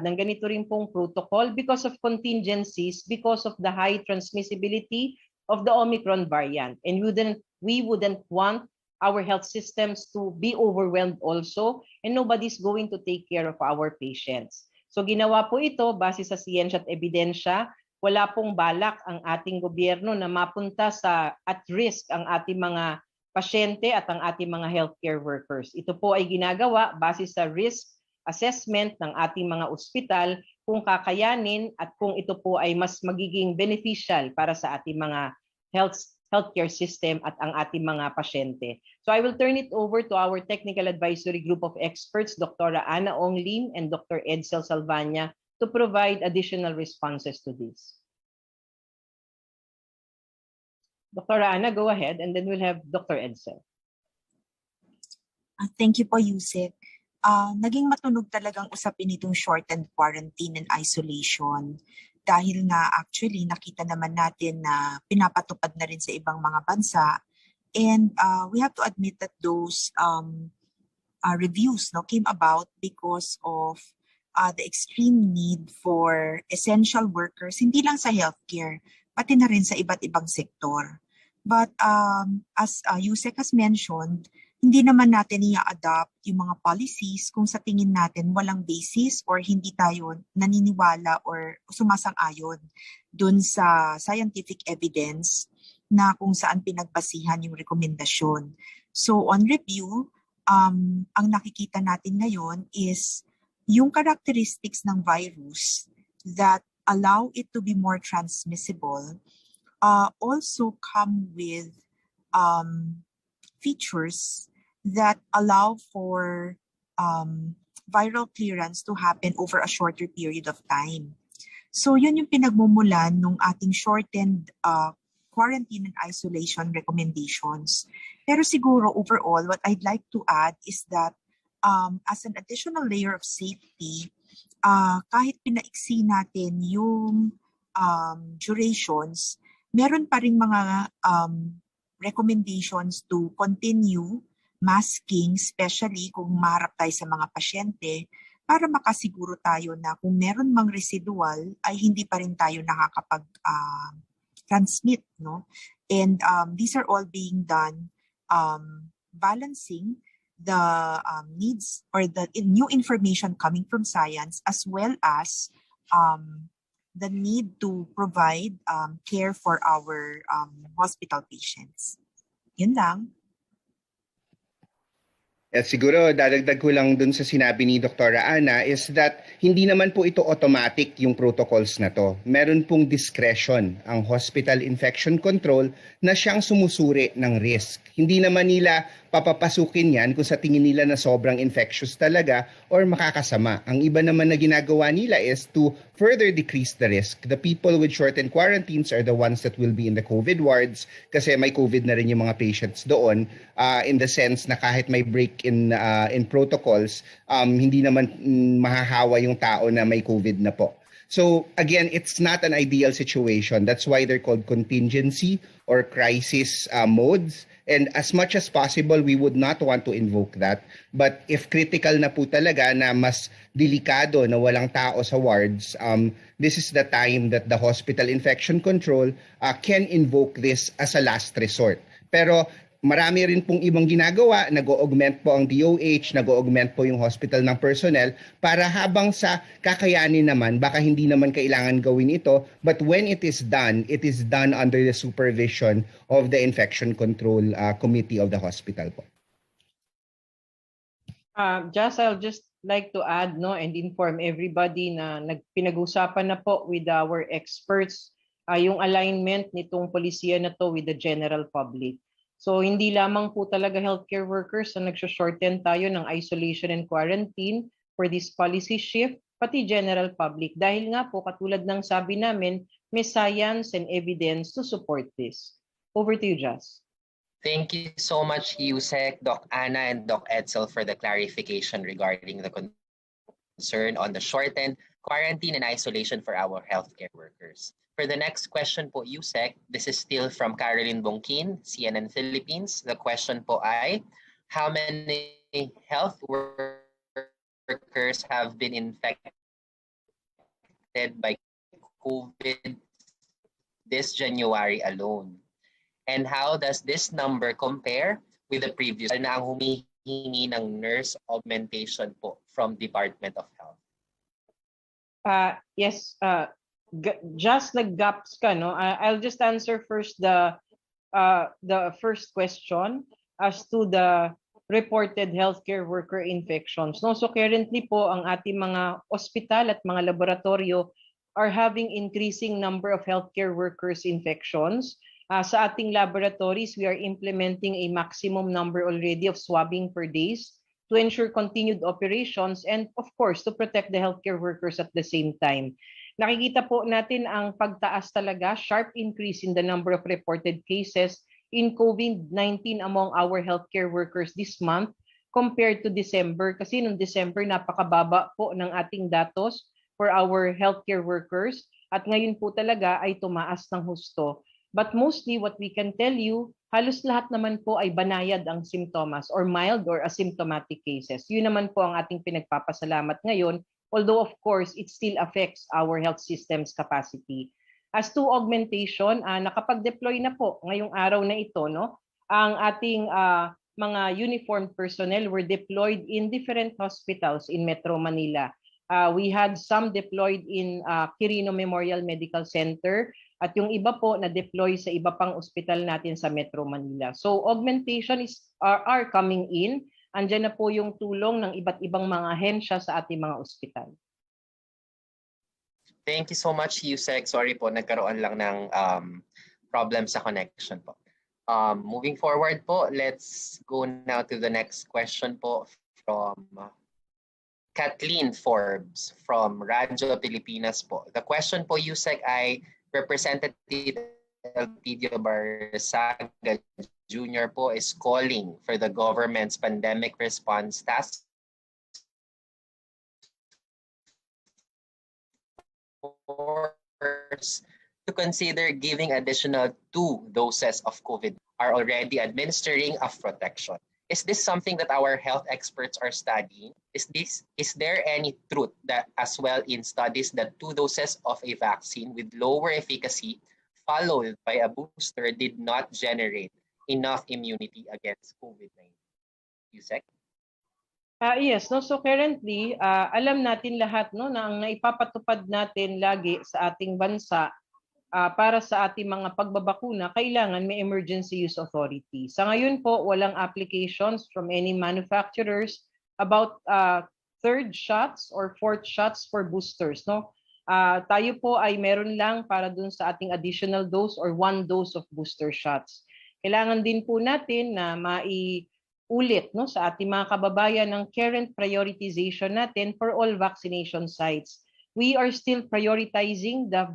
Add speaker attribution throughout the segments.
Speaker 1: ng ganito rin pong protocol because of contingencies, because of the high transmissibility of the Omicron variant. And we wouldn't want our health systems to be overwhelmed also, and nobody's going to take care of our patients. So ginawa po ito base sa siyensya at ebidensya. Wala pong balak ang ating gobyerno na mapunta sa at risk ang ating mga pasyente at ang ating mga healthcare workers. Ito po ay ginagawa base sa risk assessment ng ating mga ospital kung kakayanin at kung ito po ay mas magiging beneficial para sa ating mga healthcare system at ang ating mga pasyente. So I will turn it over to our technical advisory group of experts, Dr. Ana Ong Lim and Dr. Edsel Salvania, to provide additional responses to this. Dr. Ana, go ahead, and then we'll have Dr. Edsel.
Speaker 2: Thank you po, Yusek. Naging matunog talagang usapin itong shortened quarantine and isolation dahil nga actually nakita naman natin na pinapatupad na rin sa ibang mga bansa, and we have to admit that those reviews came about because of the extreme need for essential workers, hindi lang sa healthcare, pati na rin sa iba't ibang sektor. But as Yusek has mentioned, hindi naman natin i-adapt yung mga policies kung sa tingin natin walang basis or hindi tayo naniniwala or sumasang-ayon dun sa scientific evidence na kung saan pinagbasihan yung rekomendasyon. So on review, ang nakikita natin ngayon is yung characteristics ng virus that allow it to be more transmissible also come with features that allow for viral clearance to happen over a shorter period of time. So yun yung pinagmumulan ng ating shortened quarantine and isolation recommendations. Pero siguro overall, what I'd like to add is that as an additional layer of safety, kahit pinaiksi natin yung durations, meron pa rin mga recommendations to continue masking, especially kung maharap tayo sa mga pasyente, para makasiguro tayo na kung meron mang residual ay hindi pa rin tayo nakakapag-transmit. And these are all being done balancing the needs or the new information coming from science, as well as the need to provide care for our hospital patients. Yun lang.
Speaker 3: At siguro dadagdag ko lang dun sa sinabi ni Dr. Ana is that hindi naman po ito automatic yung protocols na to. Meron pong discretion ang hospital infection control na siyang sumusuri ng risk. Hindi naman nila papapasukin yan kung sa tingin nila na sobrang infectious talaga or makakasama. Ang iba naman na ginagawa nila is to further decrease the risk. The people with shortened quarantines are the ones that will be in the COVID wards kasi may COVID na rin yung mga patients doon, in the sense na kahit may break in protocols, hindi naman mahahawa yung tao na may COVID na po. So again, it's not an ideal situation. That's why they're called contingency or crisis modes. And as much as possible, we would not want to invoke that. But if critical na po talaga na mas delikado na walang tao sa wards, this is the time that the hospital infection control can invoke this as a last resort. Pero marami rin pong ibang ginagawa, nag-augment po ang DOH, nag-augment po yung hospital ng personnel para habang sa kakayanin naman, baka hindi naman kailangan gawin ito, but when it is done under the supervision of the infection control committee of the hospital po.
Speaker 1: I'll just like to add and inform everybody na pinag-usapan na po with our experts yung alignment nitong polisiya na to with the general public. So hindi lamang po talaga healthcare workers na nagsho-shorten tayo ng isolation and quarantine for this policy shift, pati general public. Dahil nga po katulad ng sabi namin, may science and evidence to support this. Over to you, Jas.
Speaker 4: Thank you so much, Yusek, Doc Ana, and Doc Edsel for the clarification regarding the concern on the shortened quarantine and isolation for our healthcare workers. For the next question po, Yusek, this is still from Caroline Bongkin, CNN Philippines. The question po ay, how many health workers have been infected by COVID this January alone? And how does this number compare with the previous na ang humihingi ng nurse augmentation po from Department of Health?
Speaker 1: Yes, just nag-gaps ka, no? I'll just answer first the first question as to the reported healthcare worker infections. No, so currently po ang ating mga ospital at mga laboratorio are having increasing number of healthcare workers infections. Sa ating laboratories, we are implementing a maximum number already of swabbing per days to ensure continued operations and of course to protect the healthcare workers at the same time. Nakikita po natin ang pagtaas talaga, sharp increase in the number of reported cases in COVID-19 among our healthcare workers this month compared to December. Kasi noong December, napakababa po ng ating datos for our healthcare workers at ngayon po talaga ay tumaas ng husto. But mostly what we can tell you, halos lahat naman po ay banayad ang simptomas or mild or asymptomatic cases. Yun naman po ang ating pinagpapasalamat ngayon, although of course it still affects our health system's capacity. As to augmentation, nakapag-deploy na po ngayong araw na ito, no? Ang ating mga uniformed personnel were deployed in different hospitals in Metro Manila. We had some deployed in Quirino Memorial Medical Center at yung iba po na deploy sa iba pang ospital natin sa Metro Manila. So augmentation are coming in. Andiyan na po yung tulong ng iba't ibang mga ahensya sa ating mga ospital.
Speaker 4: Thank you so much, Yusek. Sorry po, nagkaroon lang ng problem sa connection po. Moving forward po, let's go now to the next question po from Kathleen Forbes from Radyo Pilipinas po. The question po, Yusek, ay Representative Elpidio Barsaga Jr. po is calling for the government's pandemic response task force to consider giving additional 2 doses of COVID are already administering of protection. Is this something that our health experts are studying? Is there any truth that as well in studies that 2 doses of a vaccine with lower efficacy followed by a booster did not generate enough immunity against COVID-19? Yusek?
Speaker 1: Yes, no, so currently alam natin lahat, no, na ang naipapatupad natin lagi sa ating bansa para sa ating mga pagbabakuna, kailangan may emergency use authority. Sa ngayon po, walang applications from any manufacturers about 3rd shots or 4th shots for boosters, no? Tayo po ay meron lang para dun sa ating additional dose or 1 dose of booster shots. Kailangan din po natin na maiulit, no, sa ating mga kababayan ng current prioritization natin for all vaccination sites. We are still prioritizing the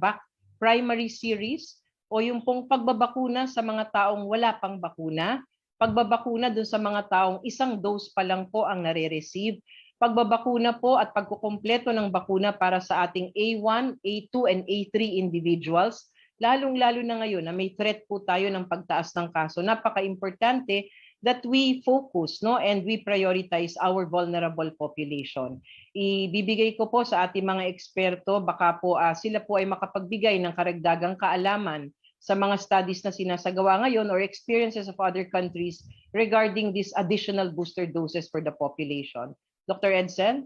Speaker 1: primary series o yung pong pagbabakuna sa mga taong wala pang bakuna, pagbabakuna dun sa mga taong 1 dose pa lang po ang nare-receive, pagbabakuna po at pagkukumpleto ng bakuna para sa ating A1, A2, and A3 individuals, lalong-lalo na ngayon na may threat po tayo ng pagtaas ng kaso. Napaka-importante that we focus, no, and we prioritize our vulnerable population. Ibibigay ko po sa ating mga eksperto, baka po sila po ay makapagbigay ng karagdagang kaalaman sa mga studies na sinasagawa ngayon or experiences of other countries regarding these additional booster doses for the population. Dr. Edsel?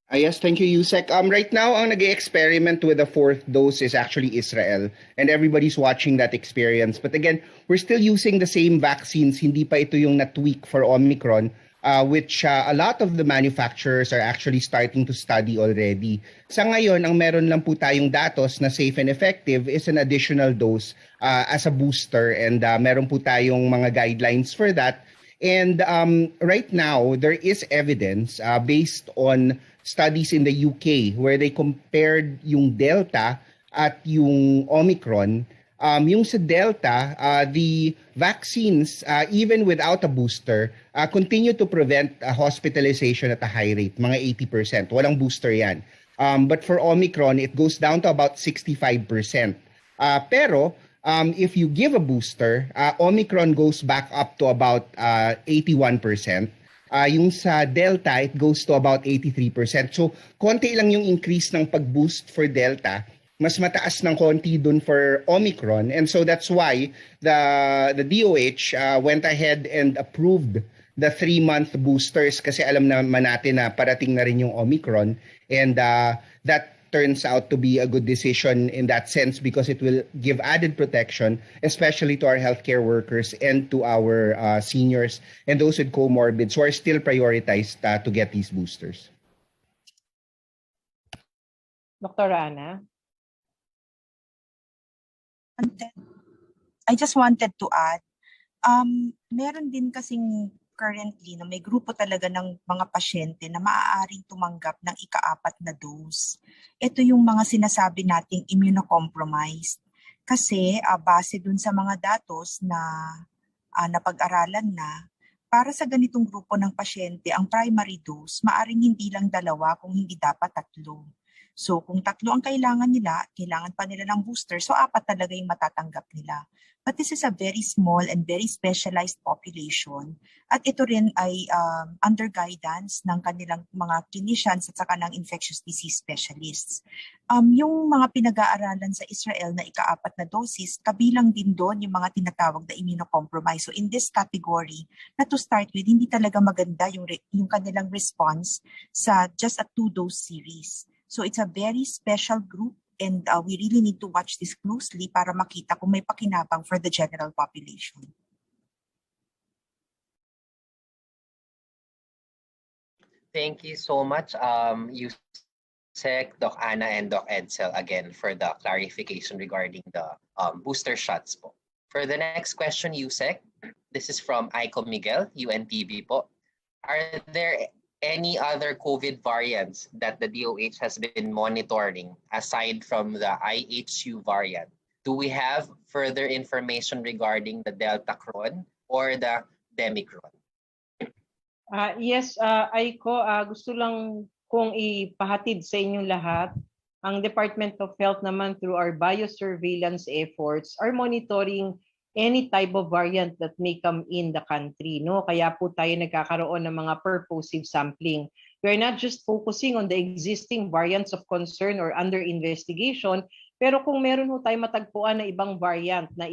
Speaker 3: Yes, thank you, Yusek. Right now, ang nag-experiment with the 4th dose is actually Israel, and everybody's watching that experience. But again, we're still using the same vaccines. Hindi pa ito yung na-tweak for Omicron, which a lot of the manufacturers are actually starting to study already. Sa ngayon, ang meron lang po tayong datos na safe and effective is an additional dose as a booster, and meron po tayong mga guidelines for that. And right now, there is evidence based on studies in the UK where they compared yung Delta at yung Omicron. Yung sa Delta, the vaccines, even without a booster, continue to prevent hospitalization at a high rate, mga 80%. Walang booster yan. But for Omicron, it goes down to about 65%. Pero if you give a booster, Omicron goes back up to about 81%. Yung sa Delta, it goes to about 83%. So, konti lang yung increase ng pag-boost for Delta. Mas mataas ng konti dun for Omicron. And so that's why the DOH went ahead and approved the 3-month boosters kasi alam naman natin na parating na rin yung Omicron. And that turns out to be a good decision in that sense because it will give added protection, especially to our healthcare workers and to our seniors and those with comorbids who are still prioritized to get these boosters.
Speaker 1: Dr. Ana?
Speaker 2: I just wanted to add, meron din kasing currently na may grupo talaga ng mga pasyente na maaaring tumanggap ng ika-4 na dose. Ito yung mga sinasabi nating immunocompromised. Kasi base dun sa mga datos na napag-aralan na, para sa ganitong grupo ng pasyente, ang primary dose maaring hindi lang 2 kung hindi dapat 3. So kung 3 ang kailangan nila, kailangan pa nila ng booster, so 4 talaga yung matatanggap nila. But this is a very small and very specialized population. At ito rin ay under guidance ng kanilang mga clinicians at saka ng infectious disease specialists. Yung mga pinag-aaralan sa Israel na ika-4 na dosis, kabilang din doon yung mga tinatawag na immunocompromised. So in this category, na to start with, hindi talaga maganda yung kanilang response sa just a 2-dose series. So it's a very special group. And we really need to watch this closely para makita kung may pakinabang for the general population.
Speaker 4: Thank you so much, Yusek, Doc Ana, and Doc Edsel again for the clarification regarding the booster shots po. For the next question, Yusek, this is from Aiko Miguel, UNTV po. Are there any other COVID variants that the DOH has been monitoring aside from the IHU variant? Do we have further information regarding the Delta Cron or the Demicron?
Speaker 1: Yes, Aiko, gusto lang kong ipahatid sa inyong lahat. Ang Department of Health naman through our biosurveillance efforts are monitoring any type of variant that may come in the country, no? Kaya po tayo nagkakaroon ng mga purposive sampling. We're not just focusing on the existing variants of concern or under investigation, pero kung meron ho tayo matagpuan na ibang variant na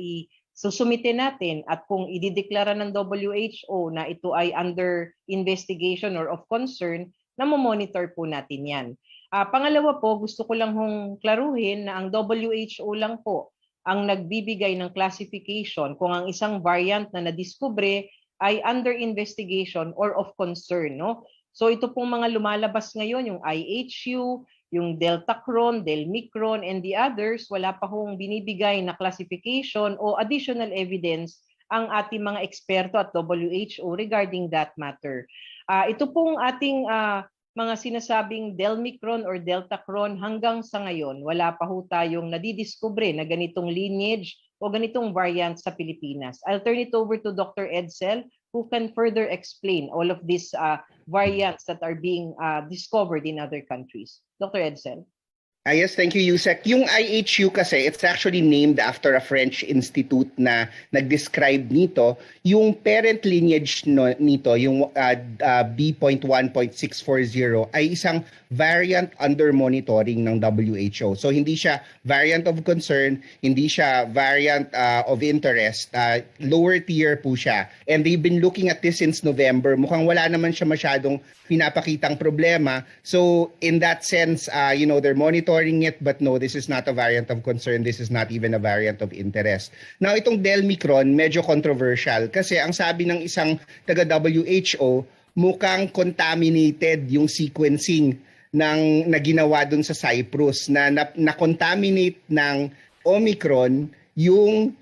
Speaker 1: susumitin natin at kung idideklara ng WHO na ito ay under investigation or of concern, na monitor po natin yan. Pangalawa po, gusto ko lang hong klaruhin na ang WHO lang po ang nagbibigay ng classification kung ang isang variant na nadiskubre ay under investigation or of concern, no? So ito pong mga lumalabas ngayon, yung IHU, yung Delta Cron, Delmicron, and the others, wala pa hong binibigay na classification o additional evidence ang ating mga eksperto at WHO regarding that matter. Ito pong ating mga sinasabing Delmicron or Delta Cron hanggang sa ngayon, wala pa ho tayong nadidiskubre na ganitong lineage o ganitong variant sa Pilipinas. I'll turn it over to Dr. Edsel who can further explain all of these variants that are being discovered in other countries. Dr. Edsel.
Speaker 3: Yes, thank you, Yusek. Yung IHU kasi, it's actually named after a French institute na nag-describe nito. Yung parent lineage nito, yung B.1.640, ay isang variant under monitoring ng WHO. So hindi siya variant of concern, hindi siya variant of interest, lower tier po siya. And they've been looking at this since November. Mukhang wala naman siya masyadong pinapakitang problema. So in that sense, they're monitoring it, but no, this is not a variant of concern. This is not even a variant of interest. Now, itong Delmicron, medyo controversial kasi ang sabi ng isang taga-WHO, mukhang contaminated yung sequencing na ginawa dun sa Cyprus na contaminate ng Omicron yung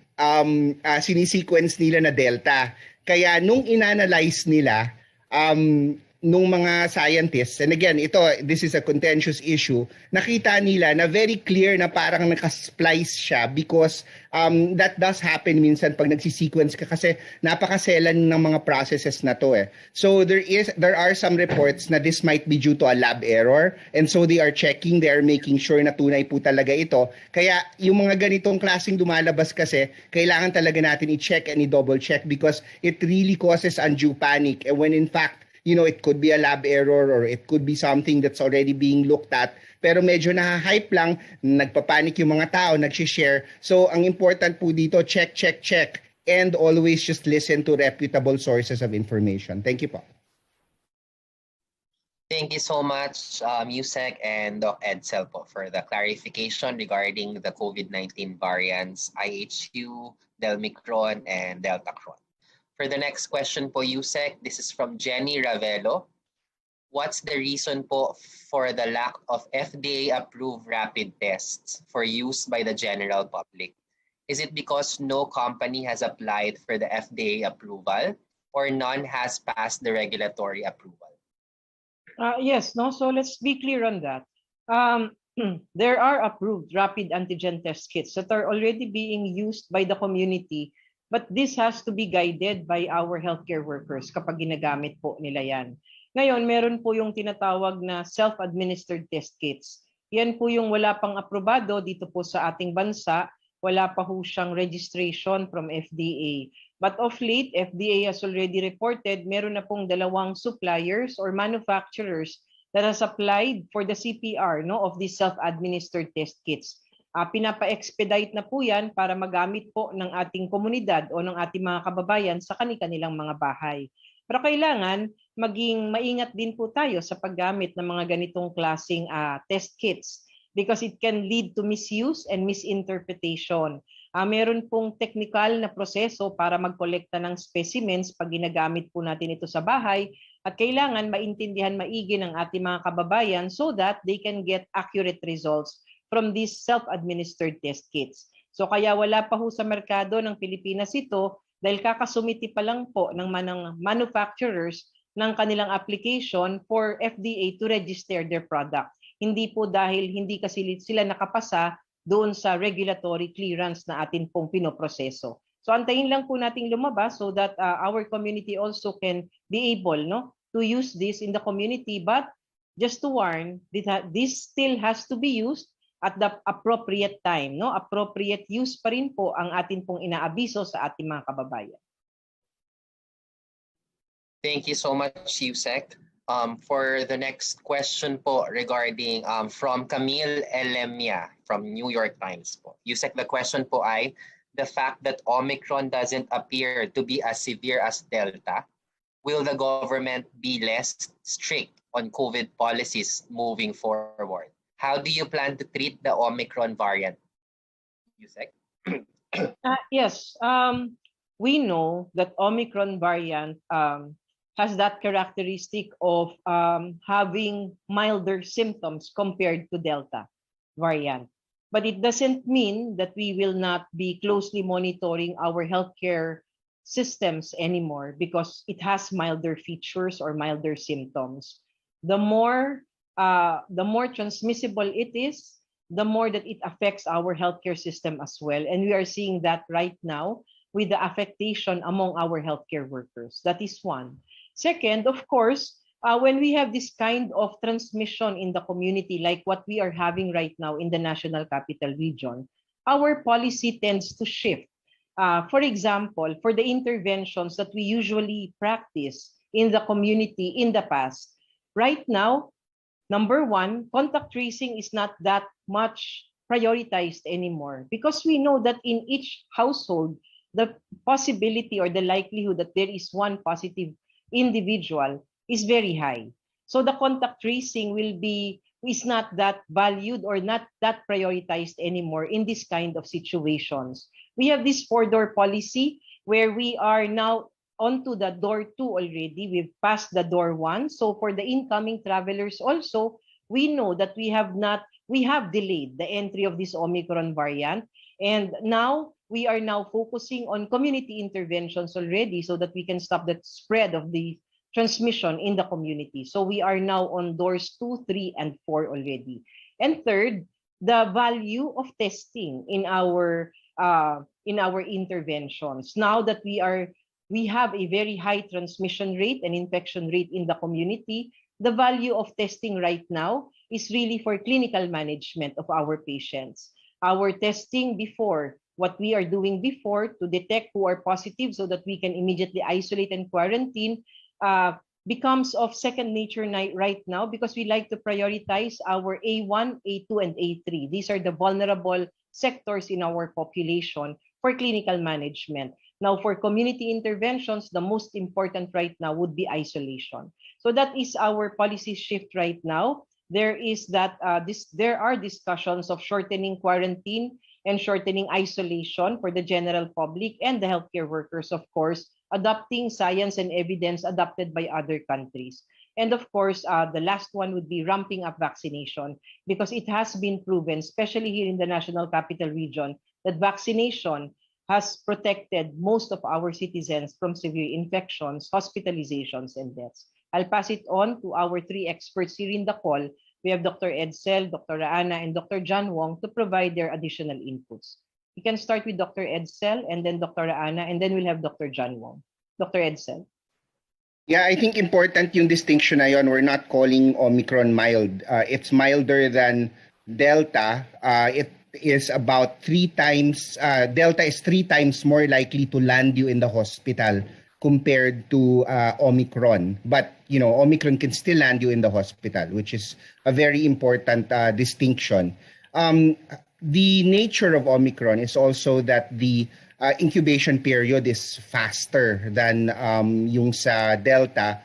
Speaker 3: sinisequence nila na Delta. Kaya nung inanalyze nila, nung mga scientists, and again, this is a contentious issue, nakita nila na very clear na parang nakasplice siya because that does happen minsan pag nagsisequence ka kasi napakaselan ng mga processes na to eh. So there are some reports na this might be due to a lab error and so they are checking, they are making sure na tunay po talaga ito. Kaya yung mga ganitong klaseng lumalabas kasi, kailangan talaga natin i-check and i-double check because it really causes undue panic and when in fact, it could be a lab error or it could be something that's already being looked at. Pero medyo naha-hype lang, nagpapanik yung mga tao, nag-share. So ang important po dito, check, and always just listen to reputable sources of information. Thank you po.
Speaker 4: Thank you so much, Yusek and Doc Edsel po for the clarification regarding the COVID-19 variants, IHU, Delmicron, and Deltacron. For the next question po, Yusek, this is from Jenny Ravelo. What's the reason po for the lack of FDA-approved rapid tests for use by the general public? Is it because no company has applied for the FDA approval or none has passed the regulatory approval?
Speaker 1: Yes, no. So let's be clear on that. There are approved rapid antigen test kits that are already being used by the community, but this has to be guided by our healthcare workers kapag ginagamit po nila yan. Ngayon, meron po yung tinatawag na self-administered test kits. Yan po yung wala pang aprobado dito po sa ating bansa, wala pa po siyang registration from FDA. But of late, FDA has already reported meron na pong 2 suppliers or manufacturers that has applied for the CPR of these self-administered test kits. Pinapa-expedite na po yan para magamit po ng ating komunidad o ng ating mga kababayan sa kanilang mga bahay. Pero kailangan maging maingat din po tayo sa paggamit ng mga ganitong klaseng test kits because it can lead to misuse and misinterpretation. Meron pong technical na proseso para magkolekta ng specimens pag ginagamit po natin ito sa bahay at kailangan maintindihan maigi ng ating mga kababayan so that they can get accurate results from these self-administered test kits. So kaya wala pa ho sa merkado ng Pilipinas ito dahil kakasumiti pa lang po ng manufacturers ng kanilang application for FDA to register their product. Hindi po dahil hindi kasi sila nakapasa doon sa regulatory clearance na atin pong pinoproseso. So antayin lang po nating lumabas so that our community also can be able to use this in the community. But just to warn, this still has to be used at the appropriate time. Appropriate use pa rin po ang atin pong inaabiso sa ating mga kababayan.
Speaker 4: Thank you so much, Yusek. For the next question po regarding from Camille Elemia from New York Times po. Yusek, the question po ay, the fact that Omicron doesn't appear to be as severe as Delta, will the government be less strict on COVID policies moving forward? How do you plan to treat the Omicron variant? Yusek?
Speaker 1: Yes, we know that Omicron variant has that characteristic of having milder symptoms compared to Delta variant. But it doesn't mean that we will not be closely monitoring our healthcare systems anymore because it has milder features or milder symptoms. The more transmissible it is, the more that it affects our healthcare system as well. And we are seeing that right now with the affectation among our healthcare workers. That is one. Second, of course, when we have this kind of transmission in the community, like what we are having right now in the National Capital Region, our policy tends to shift. For example, for the interventions that we usually practice in the community in the past, right now, number one, contact tracing is not that much prioritized anymore because we know that in each household, the possibility or the likelihood that there is one positive individual is very high. So the contact tracing is not that valued or not that prioritized anymore in this kind of situations. We have this 4-door policy where we are now onto the door 2 already. We've passed the door 1. So for the incoming travelers also, we know that we have delayed the entry of this Omicron variant. And now we are now focusing on community interventions already so that we can stop the spread of the transmission in the community. So we are now on doors 2, 3, and 4 already. And third, the value of testing in our interventions. Now that we have a very high transmission rate and infection rate in the community, the value of testing right now is really for clinical management of our patients. Our testing before, what we are doing before to detect who are positive so that we can immediately isolate and quarantine, becomes of second nature right now because we like to prioritize our A1, A2, and A3. These are the vulnerable sectors in our population for clinical management. Now, for community interventions, the most important right now would be isolation. So that is our policy shift right now. There is that there are discussions of shortening quarantine and shortening isolation for the general public and the healthcare workers, of course, adopting science and evidence adopted by other countries. And of course, the last one would be ramping up vaccination because it has been proven, especially here in the National Capital Region, that vaccination has protected most of our citizens from severe infections, hospitalizations, and deaths. I'll pass it on to our three experts here in the call. We have Dr. Edsel, Dr. Raana, and Dr. John Wong to provide their additional inputs. We can start with Dr. Edsel and then Dr. Raana, and then we'll have Dr. John Wong. Dr. Edsel.
Speaker 3: Yeah, I think important yung distinction na yun. We're not calling Omicron mild. It's milder than Delta. It is about 3 times, Delta is 3 times more likely to land you in the hospital compared to Omicron. But, you know, Omicron can still land you in the hospital, which is a very important distinction. The nature of Omicron is also that the incubation period is faster than yung sa Delta.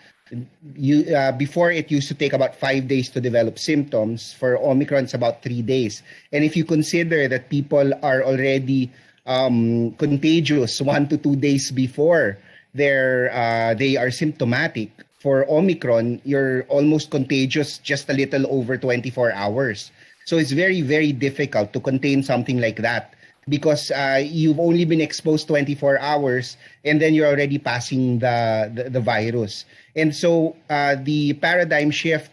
Speaker 3: Before, it used to take about 5 days to develop symptoms. For Omicron, it's about 3 days. And if you consider that people are already contagious 1 to 2 days before they are symptomatic, for Omicron, you're almost contagious just a little over 24 hours. So it's very, very difficult to contain something like that because you've only been exposed 24 hours and then you're already passing the virus. And so the paradigm shift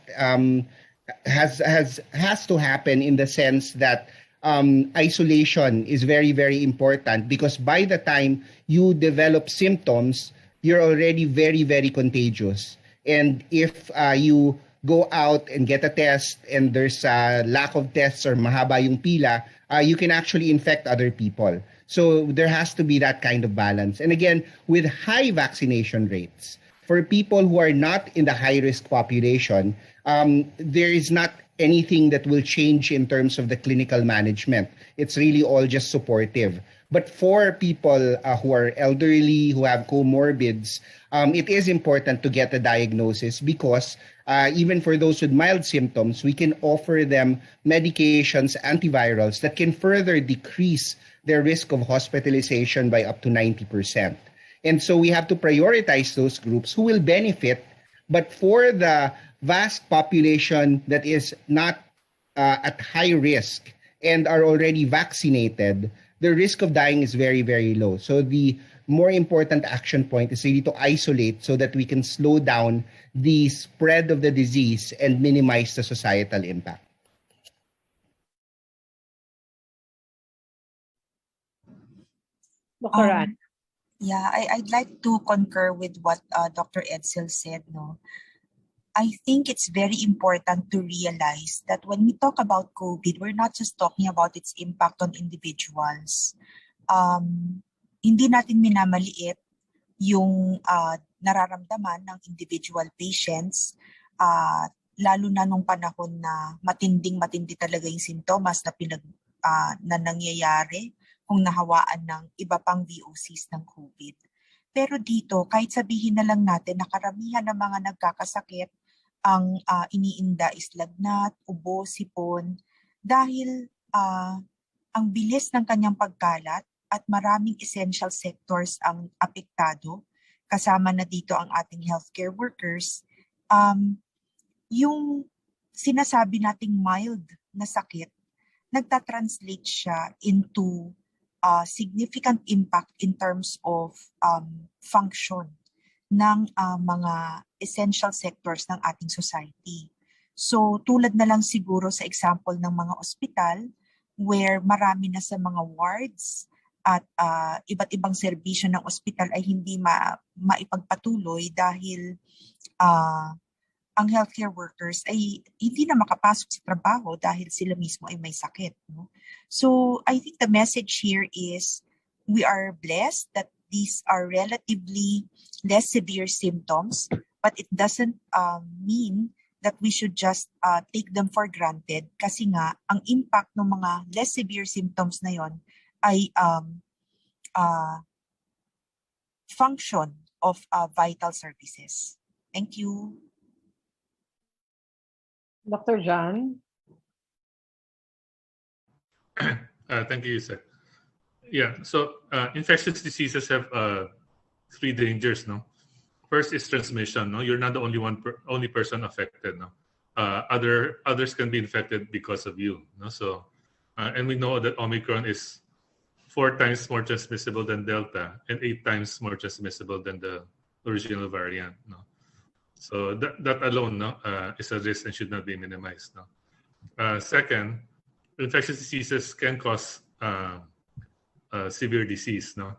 Speaker 3: has to happen in the sense that isolation is very, very important because by the time you develop symptoms, you're already very, very contagious. And if you go out and get a test and there's a lack of tests or mahaba yung pila, you can actually infect other people. So there has to be that kind of balance. And again, with high vaccination rates, for people who are not in the high-risk population, there is not anything that will change in terms of the clinical management. It's really all just supportive. But for people who are elderly, who have comorbids, it is important to get a diagnosis because even for those with mild symptoms, we can offer them medications, antivirals that can further decrease their risk of hospitalization by up to 90%. And so we have to prioritize those groups who will benefit. But for the vast population that is not at high risk and are already vaccinated, the risk of dying is very, very low. So the more important action point is really to isolate so that we can slow down the spread of the disease and minimize the societal impact.
Speaker 1: Dr. Raana.
Speaker 2: Yeah, I'd like to concur with what Dr. Edsel said. No, I think it's very important to realize that when we talk about COVID, we're not just talking about its impact on individuals. Hindi natin minamaliit yung nararamdaman ng individual patients, lalo na nung panahon na matindi talaga yung sintomas na nangyayari kung nahawaan ng iba pang VOCs ng COVID. Pero dito, kahit sabihin na lang natin na karamihan ng mga nagkakasakit ang iniinda is lagnat, ubo, sipon, dahil ang bilis ng kanyang pagkalat at maraming essential sectors ang apektado, kasama na dito ang ating healthcare workers, yung sinasabi nating mild na sakit, nagtatranslate siya into significant impact in terms of function ng mga essential sectors ng ating society. So tulad na lang siguro sa example ng mga ospital where marami na sa mga wards at iba't ibang serbisyo ng ospital ay hindi maipagpatuloy dahil ang healthcare workers ay hindi na makapasok sa trabaho dahil sila mismo ay may sakit. No? So I think the message here is we are blessed that these are relatively less severe symptoms but it doesn't mean that we should just take them for granted kasi nga ang impact ng mga less severe symptoms na yon ay function of vital services. Thank you.
Speaker 1: Dr. John?
Speaker 5: Thank you, Yusek. Yeah, so infectious diseases have three dangers, no? First is transmission, no? You're not the only person affected, no? Others can be infected because of you, no? So, and we know that Omicron is 4 times more transmissible than Delta and 8 times more transmissible than the original variant, no? So that alone, no, is a risk and should not be minimized, no? Second, infectious diseases can cause severe disease, no?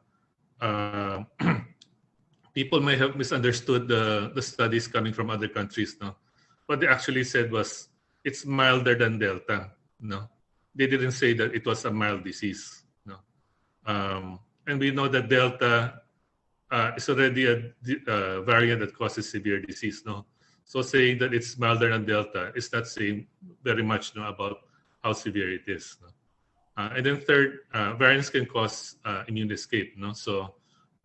Speaker 5: People may have misunderstood the studies coming from other countries, no? What they actually said was it's milder than Delta, no? They didn't say that it was a mild disease, no? And we know that Delta is already a variant that causes severe disease, no? So saying that it's milder than Delta is not saying very much, no, about how severe it is, no? And then third, variants can cause immune escape, no? So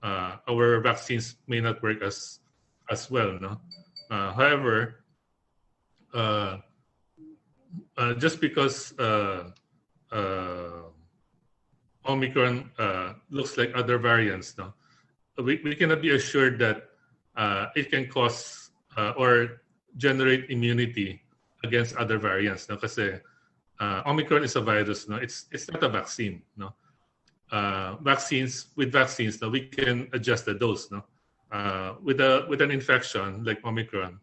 Speaker 5: our vaccines may not work as well, no? However, just because Omicron looks like other variants, no, we cannot be assured that it can cause or generate immunity against other variants, no? Kasi Omicron is a virus, no? It's not a vaccine, no? Vaccines, no, we can adjust the dose, no? With an infection like Omicron,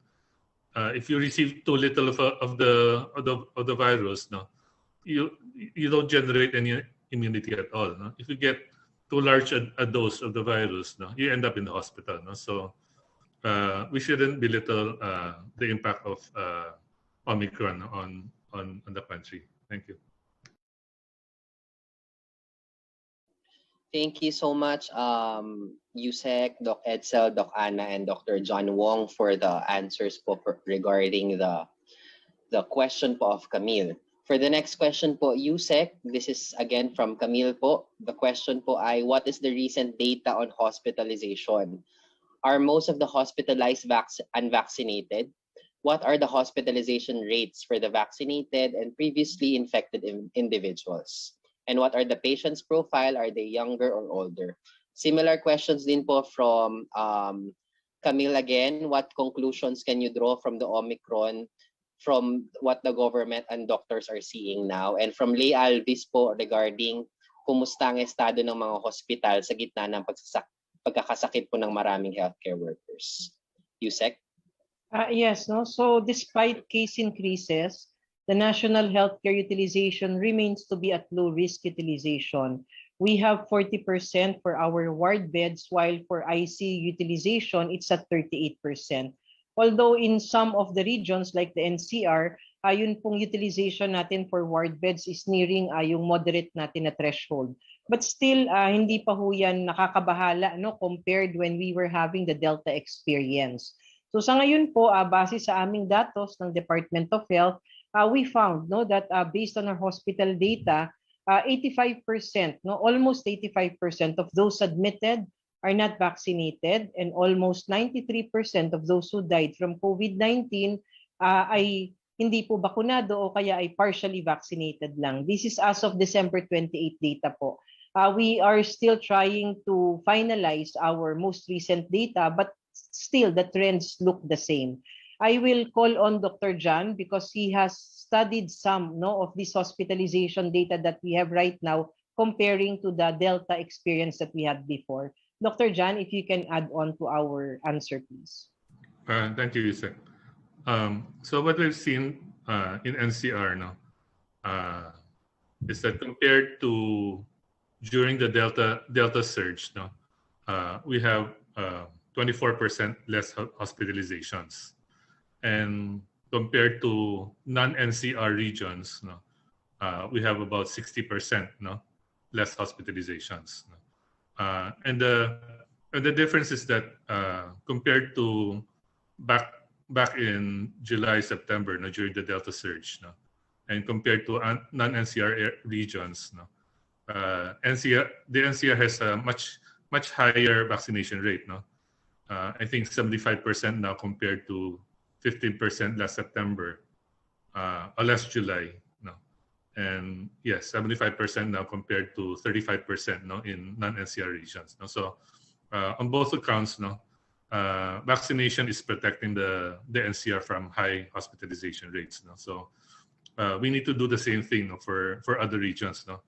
Speaker 5: if you receive too little of the virus, no, you don't generate any immunity at all, no? If you get too large a dose of the virus, no, you end up in the hospital, no? So we shouldn't belittle the impact of Omicron on the country. Thank you.
Speaker 4: Thank you so much, Yusek, Doc Edsel, Doc Anna, and Dr. John Wong for the answers po regarding the question po of Camille. For the next question po, Yusek, this is again from Camille po. The question po ay, what is the recent data on hospitalization? Are most of the hospitalized unvaccinated? What are the hospitalization rates for the vaccinated and previously infected individuals? And what are the patient's profile? Are they younger or older? Similar questions din po from Camille again. What conclusions can you draw from the Omicron from what the government and doctors are seeing now? And from Lay Alvis po regarding kumusta ang estado ng mga hospital sa gitna ng pagkakasakit po ng maraming healthcare workers. Yusek?
Speaker 1: Yes, no. So despite case increases, the national healthcare utilization remains to be at low risk utilization. We have 40% for our ward beds, while for ICU utilization, it's at 38%. Although in some of the regions like the NCR, yun pong utilization natin for ward beds is nearing yung moderate natin na threshold. But still, hindi pa ho yan nakakabahala, no, compared when we were having the Delta experience. So sa ngayon po, base sa aming datos ng Department of Health, we found, no, that based on our hospital data, 85%, no, almost 85% of those admitted are not vaccinated, and almost 93% of those who died from COVID-19 ay hindi po bakunado o kaya ay partially vaccinated lang. This is as of December 28 data po. We are still trying to finalize our most recent data, but still the trends look the same. I will call on Dr. John because he has studied some, no, of this hospitalization data that we have right now comparing to the Delta experience that we had before. Dr. John, if you can add on to our answer, please.
Speaker 5: Thank you, Yusek. So what we've seen in NCR now is that compared to during the Delta surge, no, we have 24% less hospitalizations, and compared to non-NCR regions, no, we have about 60%, no, less hospitalizations. No? And the difference is that compared to back in July, September, no, during the Delta surge, no, and compared to non-NCR regions, no, the NCR has a much higher vaccination rate, no. I think 75% now compared to 15% last September, or last July, no, and yes, 75% now compared to 35%, no, in non-NCR regions, no. So on both accounts, no, vaccination is protecting the NCR from high hospitalization rates, no. So we need to do the same thing, no, for other regions, no.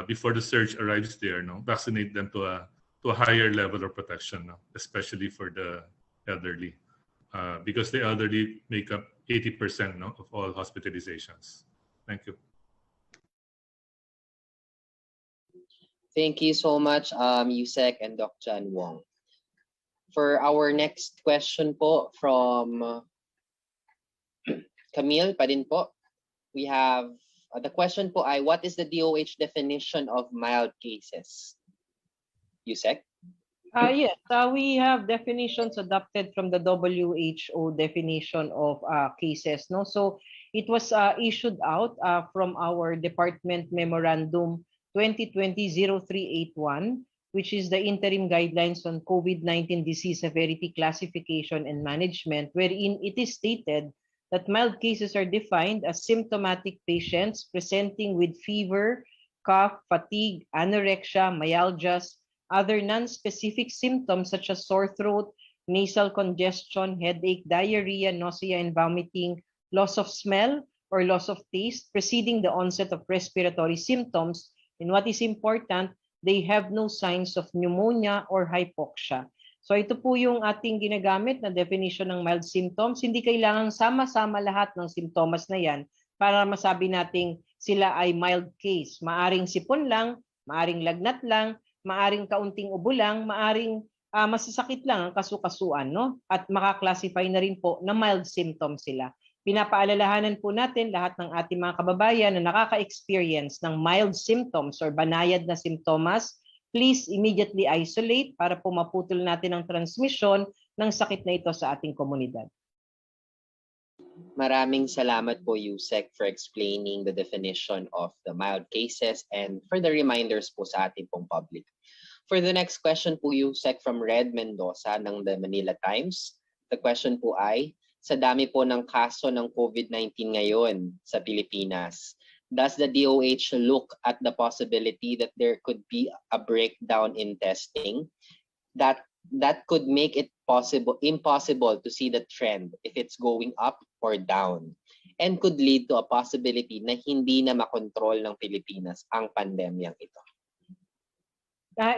Speaker 5: Before the surge arrives there, no, vaccinate them to a higher level of protection, no, especially for the elderly, because the elderly make up 80%, no, of all hospitalizations. Thank you.
Speaker 4: Thank you so much, Yusek and Doc John Wong. For our next question po from Camille pa din po, we have the question po ay, what is the DOH definition of mild cases? Yusek?
Speaker 1: Yes, we have definitions adopted from the WHO definition of cases. No, so it was issued out from our Department Memorandum 2020-0381, which is the interim guidelines on COVID-19 disease severity classification and management, wherein it is stated that mild cases are defined as symptomatic patients presenting with fever, cough, fatigue, anorexia, myalgias, other non-specific symptoms such as sore throat, nasal congestion, headache, diarrhea, nausea and vomiting, loss of smell or loss of taste preceding the onset of respiratory symptoms, and what is important, they have no signs of pneumonia or hypoxia. So ito po yung ating ginagamit na definition ng mild symptoms. Hindi kailangang sama-sama lahat ng simptomas na yan para masabi nating sila ay mild case. Maaring sipon lang, maaring lagnat lang, maaring kaunting ubo lang, maaring masasakit lang ang kasukasuan, no? At makaklasify na rin po na mild symptoms sila. Pinapaalalahanan po natin lahat ng ating mga kababayan na nakaka-experience ng mild symptoms or banayad na simptomas, please immediately isolate para po maputol natin ang transmission ng sakit na ito sa ating komunidad.
Speaker 4: Maraming salamat po, Yusek, for explaining the definition of the mild cases and for the reminders po sa ating pong public. For the next question po, Yusek, from Red Mendoza ng The Manila Times. The question po ay, sa dami po ng kaso ng COVID-19 ngayon sa Pilipinas, does the DOH look at the possibility that there could be a breakdown in testing that could make it impossible to see the trend if it's going up or down, and could lead to a possibility na hindi na makontrol ng Pilipinas ang pandemyang ito?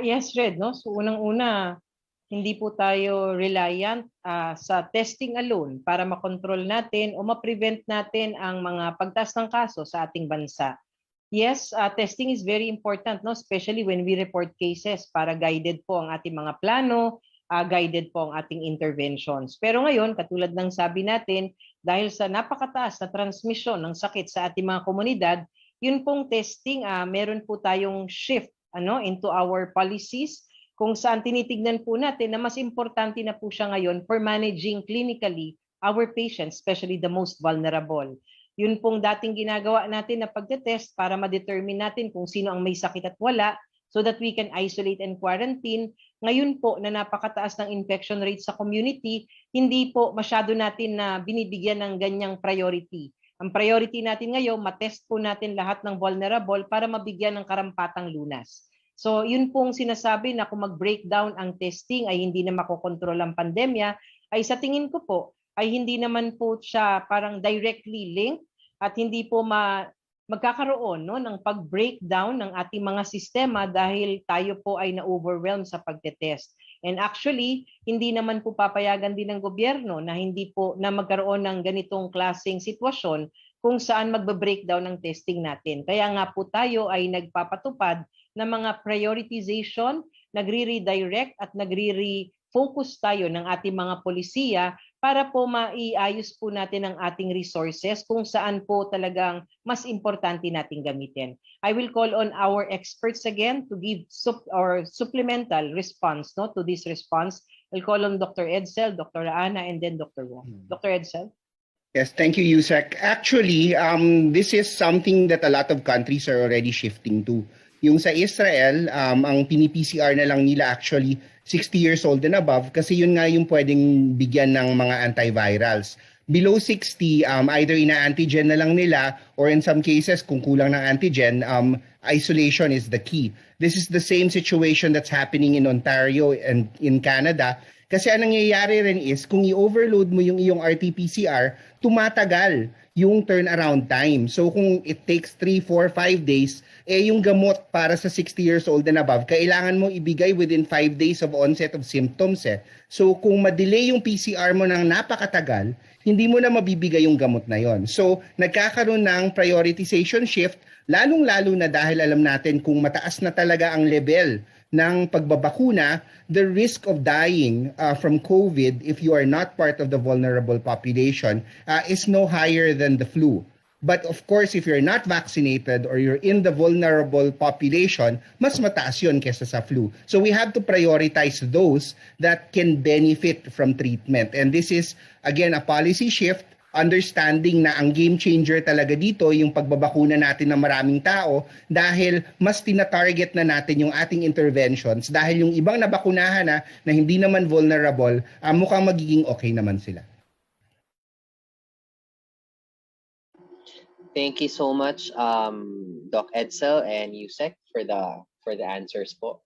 Speaker 1: Yes, Red, no? So unang-una, hindi po tayo reliant sa testing alone para makontrol natin o ma-prevent natin ang mga pagtaas ng kaso sa ating bansa. Yes, testing is very important, no? Especially when we report cases para guided po ang ating mga plano, guided po ang ating interventions. Pero ngayon, katulad ng sabi natin, dahil sa napakataas na transmission ng sakit sa ating mga komunidad, yun pong testing, meron po tayong shift into our policies, kung saan tinitignan po natin na mas importante na po siya ngayon for managing clinically our patients, especially the most vulnerable. Yun pong dating ginagawa natin na pagtetest para ma-determine natin kung sino ang may sakit at wala so that we can isolate and quarantine. Ngayon po na napakataas ng infection rate sa community, hindi po masyado natin na binibigyan ng ganyang priority. Ang priority natin ngayon, matest po natin lahat ng vulnerable para mabigyan ng karampatang lunas. So yun pong sinasabi na kung mag-breakdown ang testing ay hindi na makokontrol ang pandemya, ay sa tingin ko po ay hindi naman po siya parang directly linked at hindi po magkakaroon ng pag-breakdown ng ating mga sistema dahil tayo po ay na-overwhelm sa pagtetest. And actually, hindi naman po papayagan din ng gobyerno na hindi po na magkaroon ng ganitong klaseng sitwasyon kung saan magbe-breakdown ng testing natin. Kaya nga po tayo ay nagpapatupad ng mga prioritization, nagre-redirect at nagre-refocus tayo ng ating mga polisiya para po maiayos po natin ang ating resources kung saan po talagang mas importante nating gamitin. I will call on our experts again to give supplemental response to this response, I'll call on Dr. Edsel, Dr. Ana, and then Dr. Wong. Dr. Edsel?
Speaker 3: Yes, thank you, Yusek. Actually, this is something that a lot of countries are already shifting to. Yung sa Israel, ang pini-PCR na lang nila actually 60 years old and above kasi yun nga yung pwedeng bigyan ng mga antivirals. Below 60, either ina-antigen na lang nila or in some cases, kung kulang ng antigen, isolation is the key. This is the same situation that's happening in Ontario and in Canada. Kasi ang nangyayari rin is, kung i-overload mo yung iyong RT-PCR, tumatagal yung turnaround time. So kung it takes 3, 4, 5 days, yung gamot para sa 60 years old and above, kailangan mo ibigay within 5 days of onset of symptoms. So kung ma-delay yung PCR mo ng napakatagal, hindi mo na mabibigay yung gamot na yon. So nagkakaroon ng prioritization shift, lalong-lalo na dahil alam natin kung mataas na talaga ang level ng pagbabakuna, the risk of dying from COVID if you are not part of the vulnerable population is no higher than the flu. But of course, if you're not vaccinated or you're in the vulnerable population, mas mataas yun kesa sa flu. So we have to prioritize those that can benefit from treatment. And this is, again, a policy shift, understanding na ang game changer talaga dito yung pagbabakuna natin ng maraming tao dahil mas tina-target na natin yung ating interventions dahil yung ibang nabakunahan na hindi naman vulnerable, mukhang magiging okay naman sila.
Speaker 4: Thank you so much, Doc Edsel and Yusek for the answers po.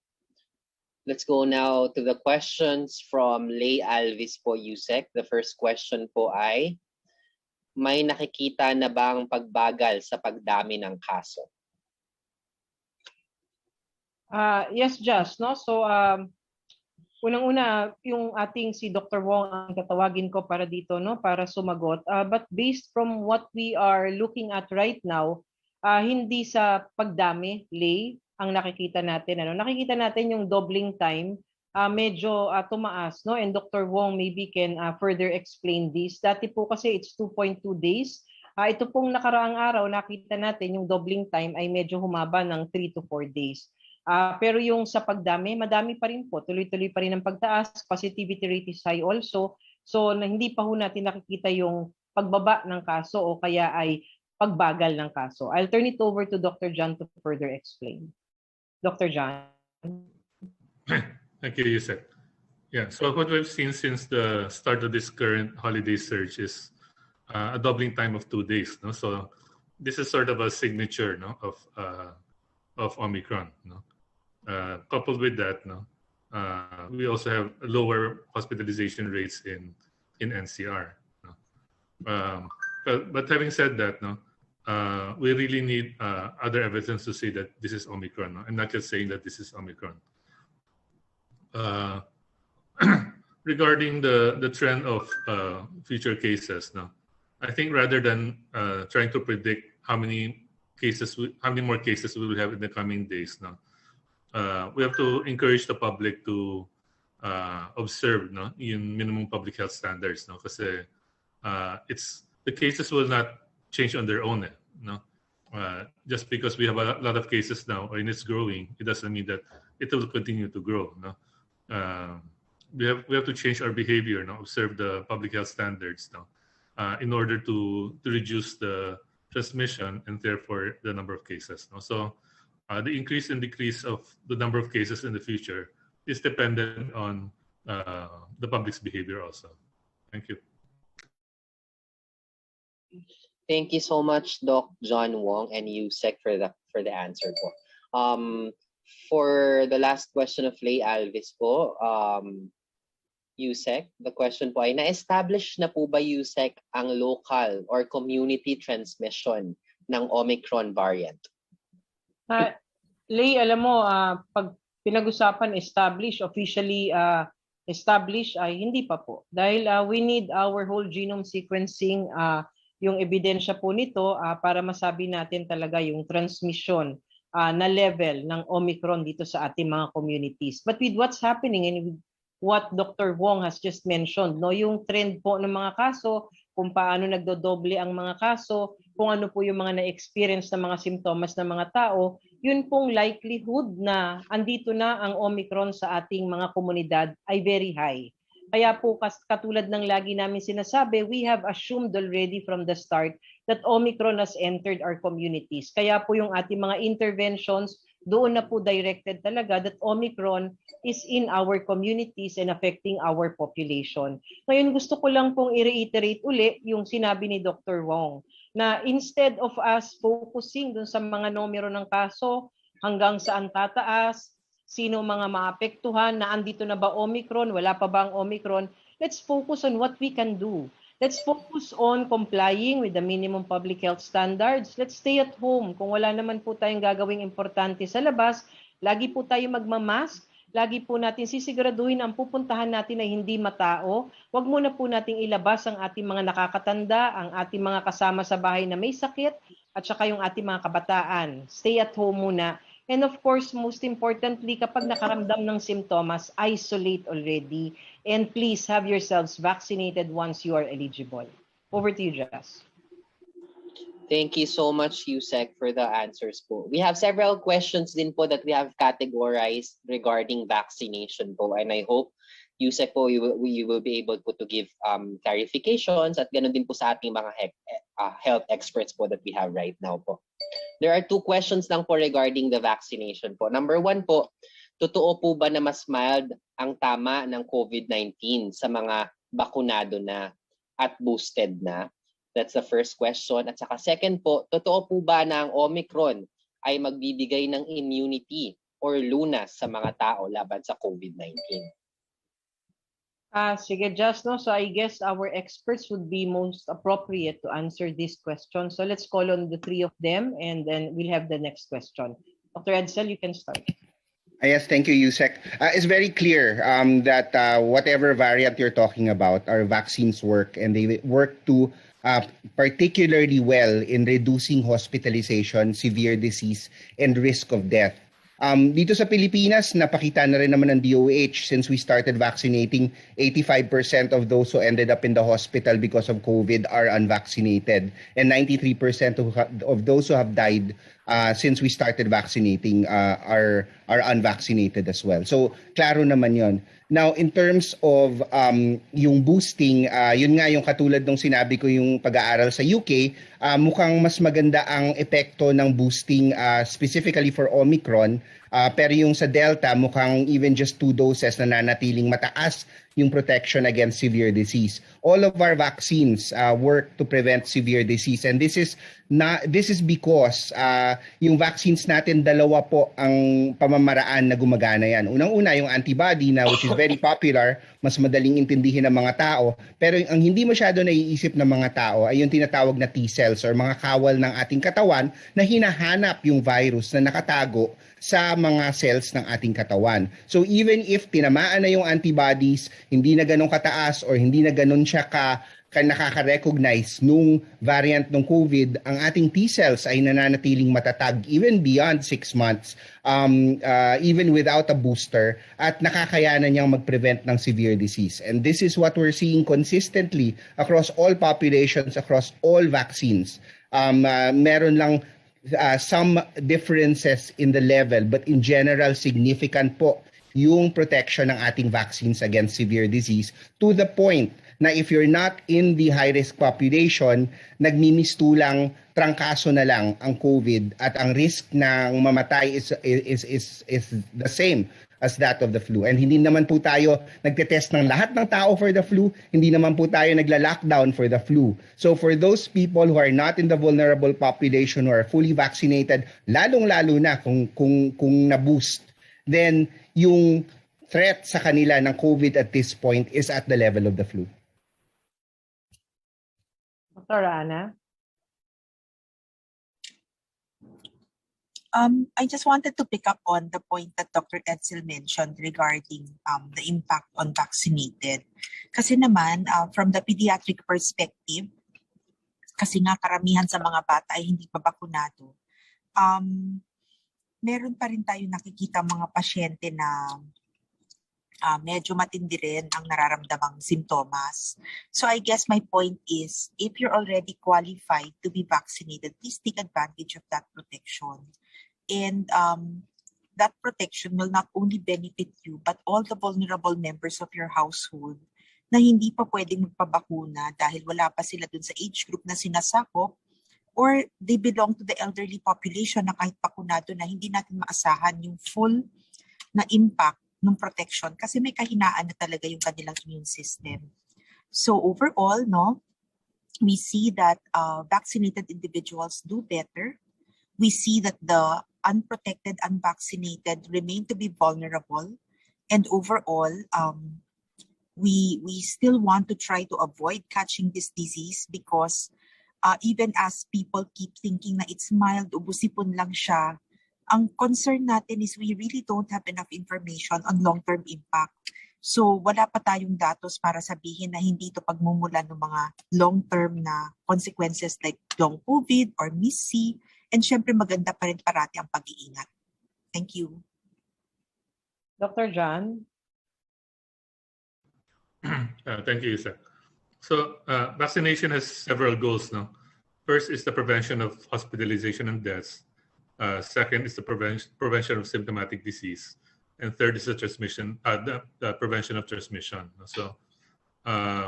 Speaker 4: Let's go now to the questions from Lay Alvis po, Yusek. The first question po ay, may nakikita na bang pagbagal sa pagdami ng kaso?
Speaker 1: Yes, Just, no? So, unang-una, yung ating si Dr. Wong ang tatawagin ko para dito, no? Para sumagot. But based from what we are looking at right now, hindi sa pagdami, Lay, ang nakikita natin. Nakikita natin yung doubling time, medyo tumaas, no? And Dr. Wong maybe can further explain this. Dati po kasi it's 2.2 days. Ito pong nakaraang araw, nakita natin yung doubling time ay medyo humaba ng 3 to 4 days. Pero yung sa pagdami, madami pa rin po. Tuloy-tuloy pa rin ang pagtaas. Positivity rate is high also. So hindi pa ho natin nakikita yung pagbaba ng kaso o kaya ay pagbagal ng kaso. I'll turn it over to Dr. John to further explain. Dr. John.
Speaker 5: Thank you, Yusek. Yeah, so what we've seen since the start of this current holiday surge is a doubling time of 2 days. No? So this is sort of a signature, no, of Omicron. No? Coupled with that, no, we also have lower hospitalization rates in NCR. No? But having said that, no, we really need other evidence to say that this is Omicron. No? I'm not just saying that this is Omicron. Regarding the trend of future cases, no, I think rather than trying to predict how many more cases we will have in the coming days, no, we have to encourage the public to observe, no, in minimum public health standards, no, kasi the cases will not change on their own, no. Just because we have a lot of cases now and it's growing, it doesn't mean that it will continue to grow, no. We have to change our behavior, no, observe the public health standards, no, in order to reduce the transmission and therefore the number of cases, no. So the increase and decrease of the number of cases in the future is dependent on the public's behavior also. Thank you.
Speaker 4: Thank you so much, Doc John Wong and Yusek for the answer po. For the last question of Lay Alvis po, Yusek, the question po ay, na-establish na po ba, Yusek, ang local or community transmission ng Omicron variant?
Speaker 1: Lay, alam mo, pag pinag-usapan officially established ay hindi pa po. Dahil we need our whole genome sequencing, yung ebidensya po nito para masabi natin talaga yung transmission na level ng Omicron dito sa ating mga communities. But with what's happening and with what Dr. Wong has just mentioned, no, yung trend po ng mga kaso, kung paano nagdodoble ang mga kaso, kung ano po yung mga na-experience ng mga simptomas ng mga tao, yun pong likelihood na andito na ang Omicron sa ating mga komunidad ay very high. Kaya po katulad ng lagi namin sinasabi, we have assumed already from the start that Omicron has entered our communities. Kaya po yung ating mga interventions, doon na po directed talaga that Omicron is in our communities and affecting our population. Ngayon gusto ko lang pong i-reiterate uli yung sinabi ni Dr. Wong na instead of us focusing dun sa mga numero ng kaso, hanggang saan tataas, sino mga maapektuhan, na andito na ba Omicron, wala pa ba ang Omicron, let's focus on what we can do. Let's focus on complying with the minimum public health standards. Let's stay at home. Kung wala naman po tayong gagawing importante sa labas, lagi po tayo magmamask, lagi po natin sisiguraduhin ang pupuntahan natin ay hindi matao. Huwag muna po nating ilabas ang ating mga nakakatanda, ang ating mga kasama sa bahay na may sakit, at saka yung ating mga kabataan. Stay at home muna. And of course, most importantly, kapag nakaramdam ng simptomas, isolate already. And please have yourselves vaccinated once you are eligible. Over to you, Jess.
Speaker 4: Thank you so much, Yusek, for the answers po. We have several questions din po that we have categorized regarding vaccination po. And I hope, Yusek po, you will be able po to give clarifications at ganun din po sa ating mga health experts po that we have right now po. There are two questions lang po regarding the vaccination po. Number one po, totoo po ba na mas mild ang tama ng COVID-19 sa mga bakunado na at boosted na? That's the first question. At saka second po, totoo po ba na ang Omicron ay magbibigay ng immunity or lunas sa mga tao laban sa COVID-19?
Speaker 1: Sige, Just, no? So I guess our experts would be most appropriate to answer this question. So let's call on the three of them and then we'll have the next question. Dr. Edsel, you can start.
Speaker 3: Yes, thank you, Yusek. It's very clear that whatever variant you're talking about, our vaccines work, and they work to particularly well in reducing hospitalization, severe disease, and risk of death. Dito sa Pilipinas, napakita na rin naman ng DOH since we started vaccinating, 85% of those who ended up in the hospital because of COVID are unvaccinated, and 93% of those who have died since we started vaccinating are unvaccinated as well. So, klaro naman yon. Now, in terms of yung boosting, yun nga yung katulad nung sinabi ko yung pag-aaral sa UK, mukhang mas maganda ang epekto ng boosting specifically for Omicron. Pero yung sa Delta, mukhang even just 2 doses na nanatiling mataas yung protection against severe disease. All of our vaccines work to prevent severe disease, and this is because yung vaccines natin, dalawa po ang pamamaraan na gumagana yan. Unang-una yung antibody na which is very popular, mas madaling intindihin ng mga tao, pero ang hindi masyado naiisip ng mga tao ay yung tinatawag na T-cells or mga kawal ng ating katawan na hinahanap yung virus na nakatago sa mga cells ng ating katawan. So even if tinamaan na yung antibodies, hindi na ganun kataas or hindi na ganun siya nakaka-recognize nung variant ng COVID, ang ating T-cells ay nananatiling matatag even beyond 6 months, even without a booster, at nakakayanan niyang mag-prevent ng severe disease. And this is what we're seeing consistently across all populations, across all vaccines. Meron lang some differences in the level, but in general, significant po yung protection ng ating vaccines against severe disease, to the point na if you're not in the high-risk population, nagmimistulang trangkaso na lang ang COVID at ang risk ng mamatay is the same as that of the flu. And hindi naman po tayo nagtetest ng lahat ng tao for the flu, hindi naman po tayo nagla-lockdown for the flu. So for those people who are not in the vulnerable population or are fully vaccinated, lalong-lalo na kung na-boost, then yung threat sa kanila ng COVID at this point is at the level of the flu.
Speaker 1: Dr. Ana?
Speaker 2: I just wanted to pick up on the point that Dr. Edsel mentioned regarding the impact on vaccinated. Kasi naman, from the pediatric perspective, kasi nga karamihan sa mga bata ay hindi pa bakunado, meron pa rin tayo nakikita mga pasyente na medyo matindi rin ang nararamdamang simptomas. So I guess my point is, if you're already qualified to be vaccinated, please take advantage of that protection. And that protection will not only benefit you, but all the vulnerable members of your household. na hindi pa pwedeng magpabakuna dahil wala pa sila dun sa age group na sinasakop, or they belong to the elderly population na kahit bakunado na hindi natin maasahan yung full na impact ng protection kasi may kahinaan na talaga yung kanilang immune system. So overall, no, we see that vaccinated individuals do better. We see that the unprotected, unvaccinated remain to be vulnerable. And overall, we still want to try to avoid catching this disease because even as people keep thinking na it's mild, ubusipon lang siya, ang concern natin is we really don't have enough information on long-term impact. So wala pa tayong datos para sabihin na hindi ito pagmumulan ng mga long-term na consequences like long COVID or MIS-C. And syempre maganda pa rin parati ang pag-iingat. Thank you.
Speaker 1: Dr. John?
Speaker 5: Thank you, Yusek. So vaccination has several goals now. First is the prevention of hospitalization and deaths. Second is the prevention of symptomatic disease. And third is the prevention of transmission. So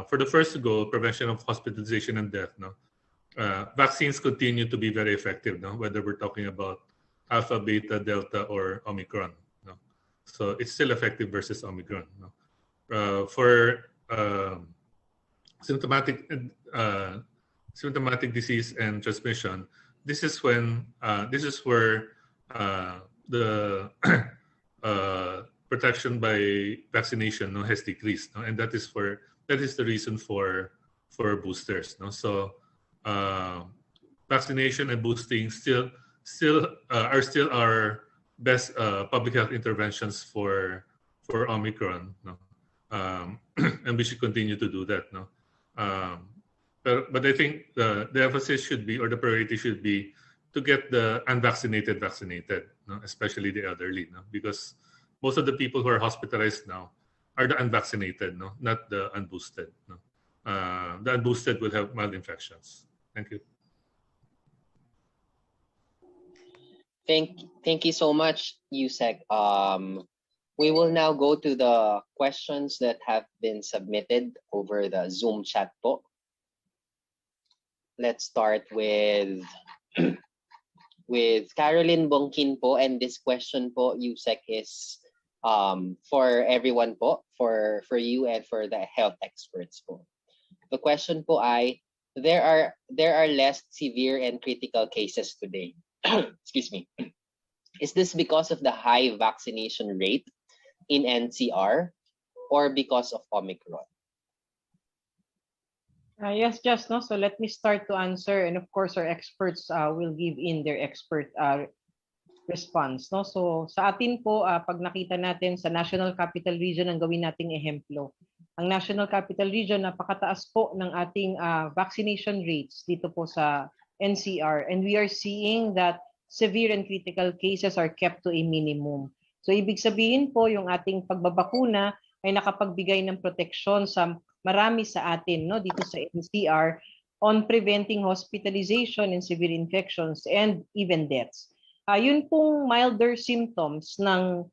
Speaker 5: for the first goal, prevention of hospitalization and death, vaccines continue to be very effective, whether we're talking about Alpha, Beta, Delta, or Omicron. So it's still effective versus Omicron. For symptomatic disease and transmission, this is where the protection by vaccination has decreased, and that is the reason for boosters. So vaccination and boosting are still our best public health interventions for Omicron. And we should continue to do that. But I think the emphasis should be, or the priority should be, to get the unvaccinated vaccinated, especially the elderly, because most of the people who are hospitalized now are the unvaccinated, not the unboosted. The unboosted will have mild infections. Thank you.
Speaker 4: Thank you so much, Yusek. We will now go to the questions that have been submitted over the Zoom chat po. Let's start with Caroline Bongkin po, and this question po, Yusek, is for everyone po, for you and for the health experts po. The question po ay, there are less severe and critical cases today. Excuse me. Is this because of the high vaccination rate in NCR or because of Omicron?
Speaker 1: Yes, Just, so let me start to answer, and of course our experts will give in their expert response. So sa atin po, pag nakita natin sa National Capital Region, ang gawin nating ehemplo. Ang National Capital Region, napakataas po ng ating vaccination rates dito po sa NCR, and we are seeing that severe and critical cases are kept to a minimum. So ibig sabihin po, yung ating pagbabakuna ay nakapagbigay ng proteksyon sa marami sa atin dito sa NCR on preventing hospitalization and severe infections and even deaths. Yun pong milder symptoms ng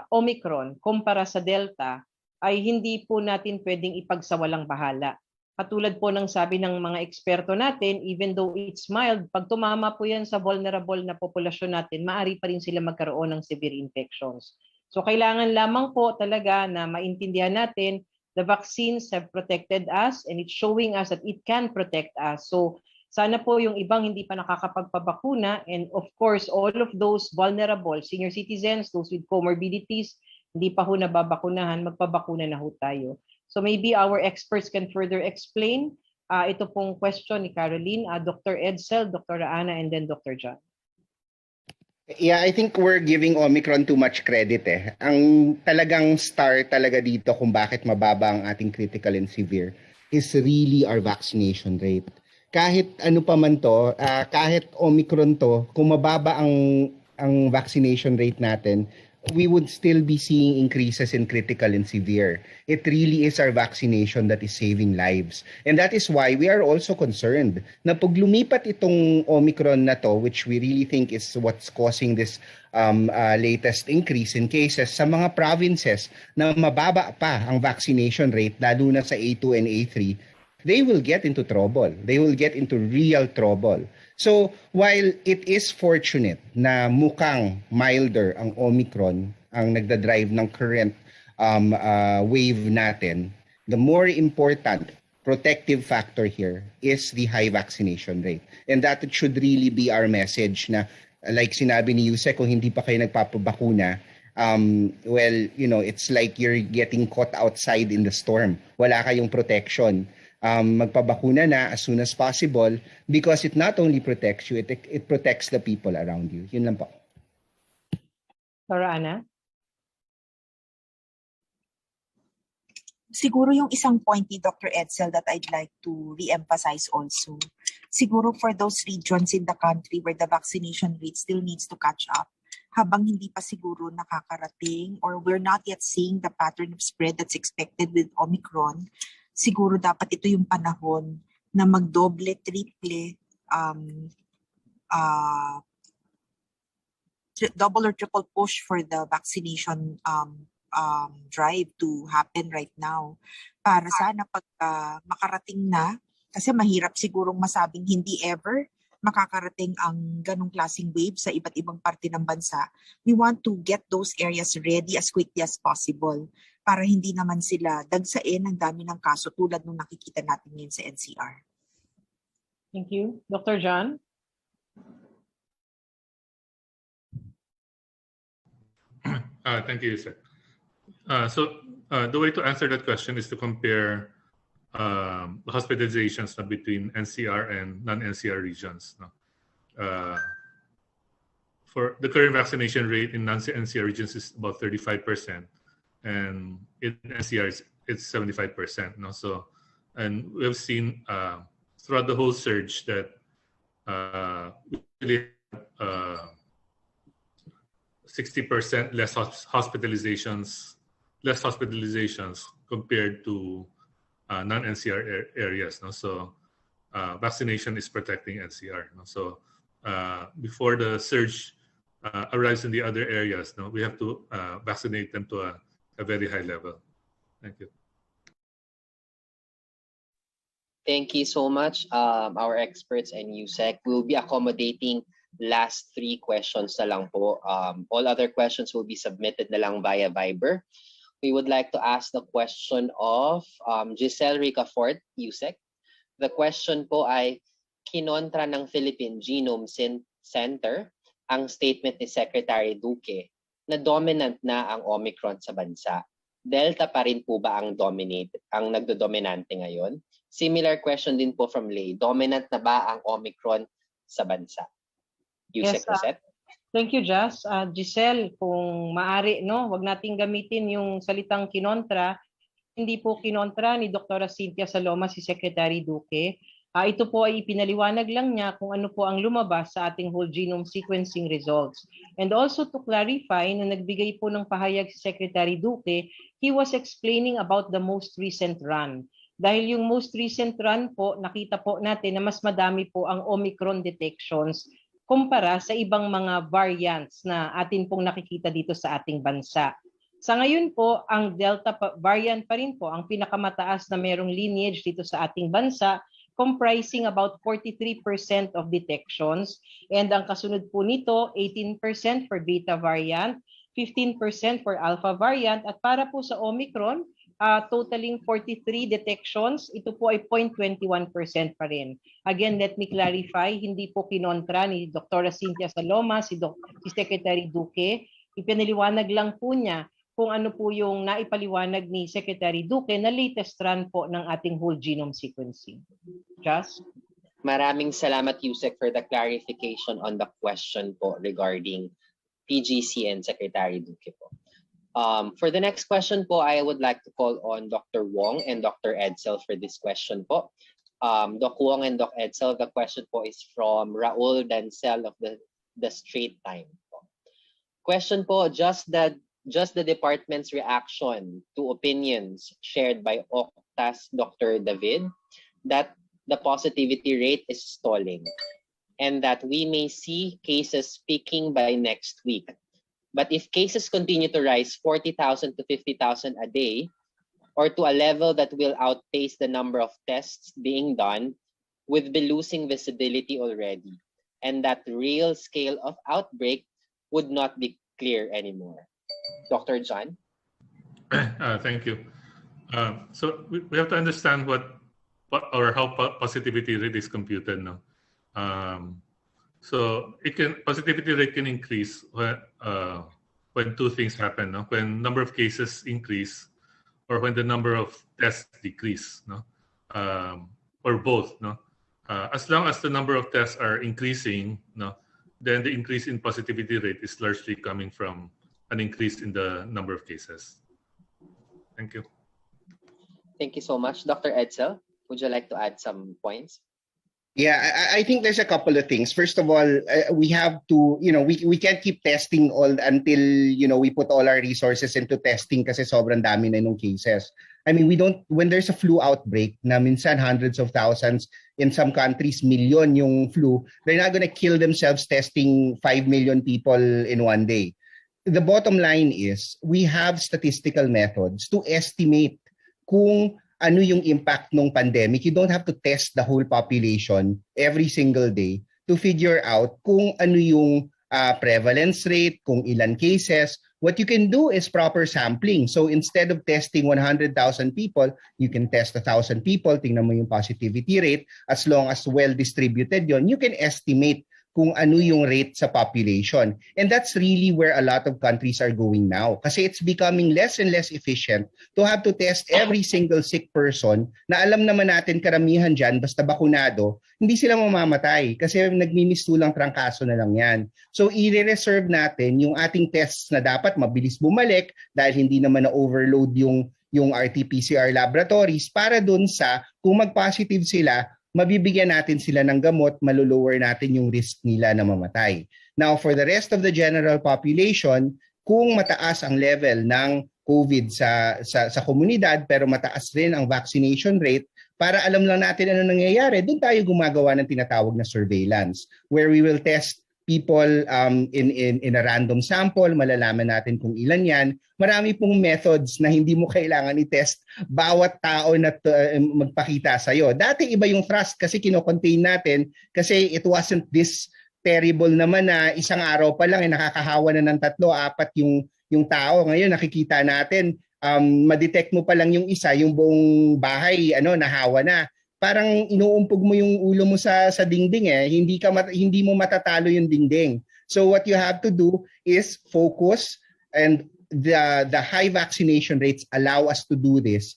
Speaker 1: Omicron kumpara sa Delta ay hindi po natin pwedeng ipagsawalang bahala. Katulad po ng sabi ng mga eksperto natin, even though it's mild, pag tumama po yan sa vulnerable na populasyon natin, maaari pa rin sila magkaroon ng severe infections. So kailangan lamang po talaga na maintindihan natin, the vaccines have protected us and it's showing us that it can protect us. So sana po yung ibang hindi pa nakakapagpabakuna, and of course all of those vulnerable, senior citizens, those with comorbidities, hindi pa ho nababakunahan, magpabakuna na ho tayo. So maybe our experts can further explain ito pong question ni Caroline, Dr. Edsel, Dr. Ana, and then Dr. John.
Speaker 3: Yeah, I think we're giving Omicron too much credit eh. Ang talagang star talaga dito kung bakit mababa ang ating critical and severe is really our vaccination rate. Kahit ano pa man to, kahit Omicron to, kung mababa ang vaccination rate natin, we would still be seeing increases in critical and severe. It really is our vaccination that is saving lives. And that is why we are also concerned na pag lumipat itong Omicron na to, which we really think is what's causing this latest increase in cases sa mga provinces na mababa pa ang vaccination rate, lalo na sa A2 and A3, they will get into trouble. They will get into real trouble. So, while it is fortunate na mukhang milder ang Omicron, ang nagdadrive ng current wave natin, the more important protective factor here is the high vaccination rate. And that should really be our message na, like sinabi ni Yusek, kung hindi pa kayo nagpapabakuna, well, you know, it's like you're getting caught outside in the storm. Wala kayong protection. Magpabakuna na as soon as possible because it not only protects you, it protects the people around you. Yun lang po.
Speaker 1: Dr. Ana?
Speaker 2: Siguro yung isang point ni Dr. Edsel that I'd like to re-emphasize also. Siguro for those regions in the country where the vaccination rate still needs to catch up, habang hindi pa siguro nakakarating or we're not yet seeing the pattern of spread that's expected with Omicron, siguro dapat ito yung panahon na magdoble, triple, double or triple push for the vaccination drive to happen right now. Para sana pag makarating na, kasi mahirap sigurong masabing hindi ever makakarating ang ganong klaseng wave sa iba't ibang parte ng bansa. We want to get those areas ready as quickly as possible para hindi naman sila dagsain ang dami ng kaso tulad nung nakikita natin ngayon sa NCR.
Speaker 1: Thank you. Dr. John?
Speaker 5: Thank you, Yusek. So the way to answer that question is to compare the hospitalizations between NCR and non-NCR regions. For the current vaccination rate in non-NCR regions is about 35%. And in NCR, it's 75%. No? So, and we've seen throughout the whole surge that we really have 60% less hospitalizations compared to non-NCR areas. No? So, vaccination is protecting NCR. No? So, before the surge arrives in the other areas, no, we have to vaccinate them to a very high level. Thank you.
Speaker 4: Thank you so much, our experts and USEC. We'll be accommodating last 3 questions na lang po. All other questions will be submitted na lang via Viber. We would like to ask the question of Giselle Ricafort, USEC. The question po ay, kinontra ng Philippine Genome Center ang statement ni Secretary Duque na dominant na ang Omicron sa bansa. Delta pa rin po ba ang nagdodominante ngayon? Similar question din po from Lay. Dominant na ba ang Omicron sa bansa? Yusek Rosette?
Speaker 1: Thank you, Jas. Giselle, kung maaari, no, wag nating gamitin yung salitang kinontra. Hindi po kinontra ni Dr. Cynthia Saloma si Secretary Duque. Ito po ay ipinaliwanag lang niya kung ano po ang lumabas sa ating whole genome sequencing results. And also to clarify, na nagbigay po ng pahayag si Secretary Duque, he was explaining about the most recent run. Dahil yung most recent run po, nakita po natin na mas madami po ang Omicron detections kumpara sa ibang mga variants na atin pong nakikita dito sa ating bansa. Sa ngayon po, ang Delta variant pa rin po ang pinakamataas na mayroong lineage dito sa ating bansa, comprising about 43% of detections. And ang kasunod po nito, 18% for Beta variant, 15% for Alpha variant. At para po sa Omicron, totaling 43 detections, ito po ay 0.21% pa rin. Again, let me clarify, hindi po kinontra ni Dr. Cynthia Saloma, si Secretary Duque. Ipinaliwanag lang po niya kung ano po yung naipaliwanag ni Secretary Duque na latest run po ng ating whole genome sequencing. Just?
Speaker 4: Maraming salamat, Yusek, for the clarification on the question po regarding PGC and Secretary Duque po. For the next question po, I would like to call on Dr. Wong and Dr. Edsel for this question po. Doc Wong and Doc Edsel, the question po is from Raul Dancel of the Straight Time po. Question po, just the department's reaction to opinions shared by Octa's Dr. David that the positivity rate is stalling and that we may see cases peaking by next week. But if cases continue to rise 40,000 to 50,000 a day, or to a level that will outpace the number of tests being done, we'll be losing visibility already, and that real scale of outbreak would not be clear anymore. Dr. John?
Speaker 5: Thank you. So we have to understand what or how positivity rate is computed now. So positivity rate can increase when two things happen. No? When number of cases increase, or when the number of tests decrease, no? Or both. No? As long as the number of tests are increasing, no, then the increase in positivity rate is largely coming from an increase in the number of cases. Thank you.
Speaker 4: Thank you so much. Dr. Edsel, would you like to add some points?
Speaker 3: Yeah, I think there's a couple of things. First of all, we have to, we can't keep testing all until, we put all our resources into testing kasi sobrang dami na nung cases. I mean, when there's a flu outbreak, na minsan hundreds of thousands, in some countries, million yung flu, they're not gonna kill themselves testing 5 million people in one day. The bottom line is, we have statistical methods to estimate kung ano yung impact ng pandemic. You don't have to test the whole population every single day to figure out kung ano yung prevalence rate, kung ilan cases. What you can do is proper sampling. So instead of testing 100,000 people, you can test 1,000 people. Tingnan mo yung positivity rate. As long as well-distributed yon, you can estimate kung ano yung rate sa population. And that's really where a lot of countries are going now. Kasi it's becoming less and less efficient to have to test every single sick person na alam naman natin karamihan dyan, basta bakunado, hindi sila mamamatay kasi nagmimistulang trangkaso na lang yan. So i-reserve natin yung ating tests na dapat mabilis bumalik dahil hindi naman na-overload yung RT-PCR laboratories para dun sa kung mag-positive sila, mabibigyan natin sila ng gamot, malulower natin yung risk nila na mamatay. Now, for the rest of the general population, kung mataas ang level ng COVID sa komunidad, pero mataas rin ang vaccination rate, para alam lang natin ano nangyayari, doon tayo gumagawa ng tinatawag na surveillance, where we will test people in a random sample, malalaman natin kung ilan yan. Marami pong methods na hindi mo kailangan i-test bawat tao na magpakita sa'yo. Dati iba yung trust kasi kino-contain natin kasi it wasn't this terrible naman na isang araw pa lang nakakahawa na ng 3-4 yung tao. Ngayon nakikita natin, ma-detect mo pa lang yung isa, yung buong bahay nahawa na. Parang inuumpog mo yung ulo mo sa dingding hindi mo matatalo yung dingding. So what you have to do is focus, and the high vaccination rates allow us to do this.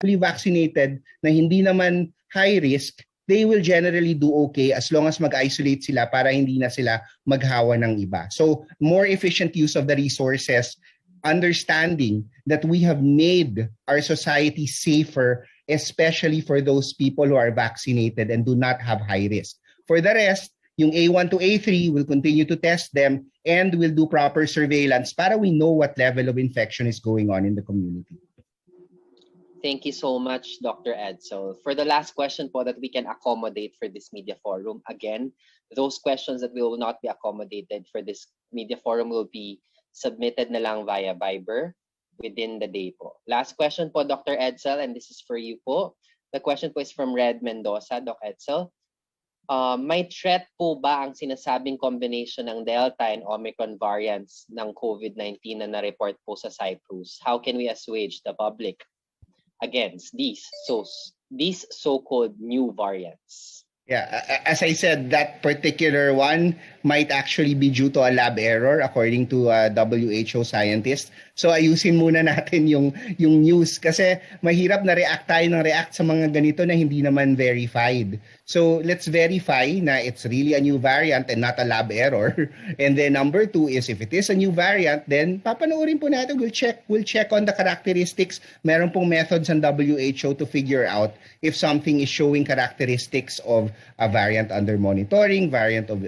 Speaker 3: Fully vaccinated na hindi naman high risk, they will generally do okay as long as mag-isolate sila para hindi na sila maghawa ng iba. So more efficient use of the resources, understanding that we have made our society safer, especially for those people who are vaccinated and do not have high risk. For the rest, yung A1 to A3 will continue to test them and will do proper surveillance para we know what level of infection is going on in the community.
Speaker 4: Thank you so much, Dr. Edsel. For the last question po that we can accommodate for this media forum, again, those questions that will not be accommodated for this media forum will be submitted na lang via Viber within the day po. Last question po, Dr. Edsel, and this is for you po. The question po is from Red Mendoza, Doc Edsel. May threat po ba ang sinasabing combination ng Delta and Omicron variants ng COVID-19 na na-report po sa Cyprus? How can we assuage the public against these so-called new variants?
Speaker 3: Yeah, as I said, that particular one might actually be due to a lab error, according to WHO scientists. So ayusin muna natin yung news kasi mahirap na react tayo ng react sa mga ganito na hindi naman verified. So let's verify na it's really a new variant and not a lab error. And then number two is if it is a new variant, then papanoorin po natin, we'll check on the characteristics. Meron pong methods ng WHO to figure out if something is showing characteristics of a variant under monitoring, variant of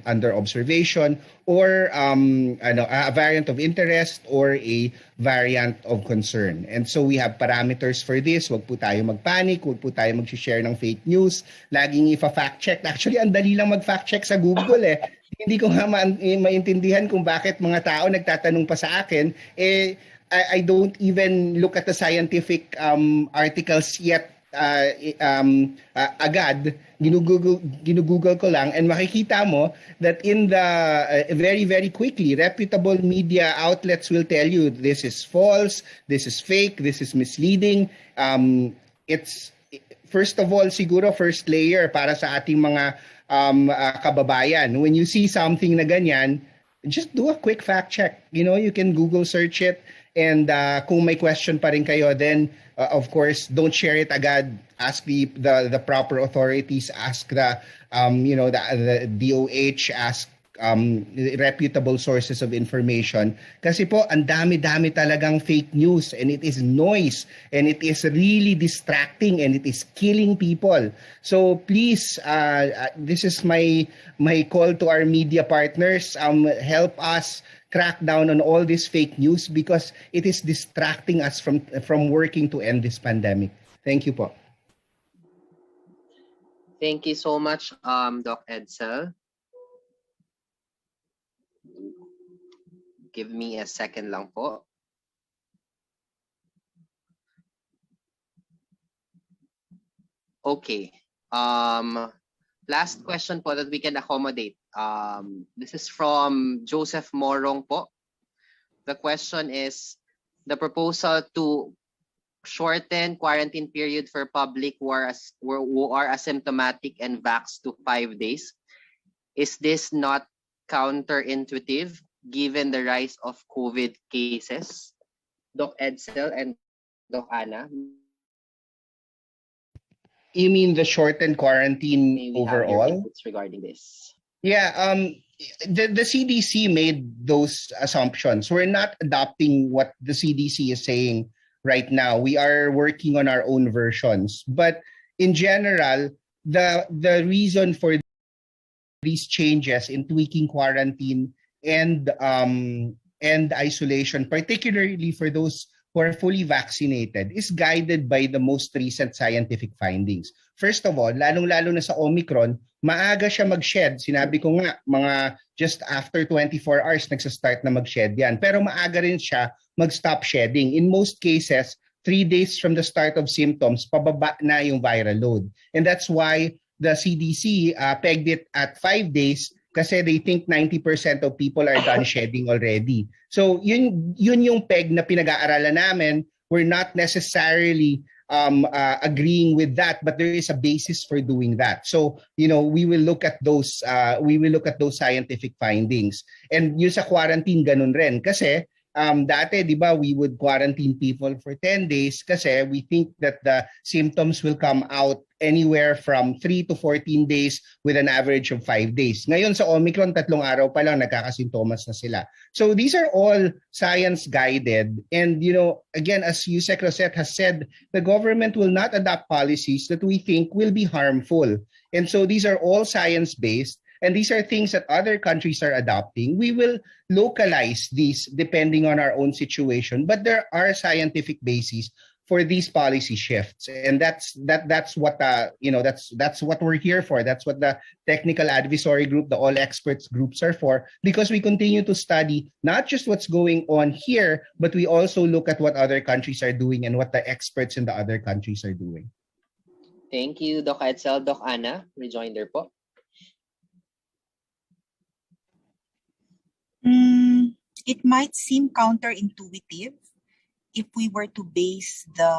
Speaker 3: under observation, or a variant of interest or a variant of concern. And so we have parameters for this. Huwag po tayo magpanic, huwag po tayo mag-share ng fake news. Laging ifa-fact check. Actually, ang dali lang mag-fact check sa Google eh. Hindi ko nga maintindihan kung bakit mga tao nagtatanong pa sa akin. I don't even look at the scientific articles yet agad. Ginugoogle ko lang and makikita mo that in the very, very quickly, reputable media outlets will tell you this is false, this is fake, this is misleading. It's, first of all, siguro first layer para sa ating mga kababayan. When you see something na ganyan, just do a quick fact check. You know, you can Google search it. And kung may question pa rin kayo, then of course, don't share it agad. Ask the proper authorities. Ask the DOH. Ask reputable sources of information. Kasi po, ang dami-dami talagang fake news, and it is noise, and it is really distracting, and it is killing people. So please, this is my call to our media partners. Help us crack down on all this fake news because it is distracting us from working to end this pandemic. Thank you po.
Speaker 4: Thank you so much, Doc Edsel. Give me a second lang po. Okay. Last question po that we can accommodate. This is from Joseph Morong po. The question is, the proposal to shorten quarantine period for public who are asymptomatic and vaxxed to 5 days. Is this not counterintuitive given the rise of COVID cases? Doc Edsel and Doc Ana.
Speaker 3: You mean the shortened quarantine
Speaker 4: May we have your
Speaker 3: overall?
Speaker 4: inputs regarding this?
Speaker 3: Yeah, the CDC made those assumptions. We're not adopting what the CDC is saying right now. We are working on our own versions. But in general, the reason for these changes in tweaking quarantine and isolation, particularly for those who are fully vaccinated, is guided by the most recent scientific findings. First of all, lalong-lalo na sa Omicron, maaga siya mag-shed. Sinabi ko nga, mga just after 24 hours, nagsastart na mag-shed yan. Pero maaga rin siya mag-stop shedding. In most cases, 3 days from the start of symptoms, pababa na yung viral load. And that's why the CDC pegged it at 5 days kasi they think 90% of people are done shedding already. So yun yung peg na pinag-aaralan namin. We're not necessarily agreeing with that, but there is a basis for doing that. So, we will look at those scientific findings. And yung sa quarantine ganun rin kasi dati, di ba, we would quarantine people for 10 days kasi we think that the symptoms will come out anywhere from 3 to 14 days with an average of 5 days. Ngayon sa Omicron, 3 araw pa lang nagkakasintomas na sila. So these are all science-guided. And, again, as Yusek Rosette has said, the government will not adopt policies that we think will be harmful. And so these are all science-based. And these are things that other countries are adopting. We will localize these depending on our own situation, but there are scientific bases for these policy shifts, and that's what that's what we're here for. That's what the technical advisory group, the all experts groups are for, because we continue to study not just what's going on here, but we also look at what other countries are doing and what the experts in the other countries are doing.
Speaker 4: Thank you, Doc Edsel. Doc Ana, rejoinder po.
Speaker 2: It might seem counterintuitive if we were to base the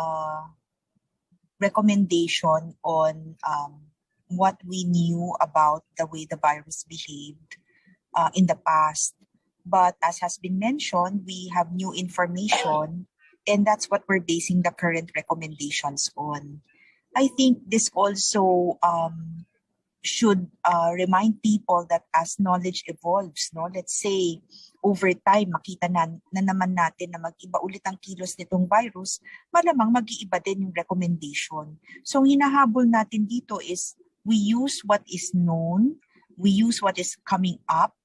Speaker 2: recommendation on what we knew about the way the virus behaved in the past. But as has been mentioned, we have new information, and that's what we're basing the current recommendations on. I think this also should remind people that as knowledge evolves, no, let's say over time makita na naman natin na mag-iba ulit ang kilos nitong virus, malamang mag-iiba din yung recommendation. So hinahabol natin dito is we use what is known, we use what is coming up,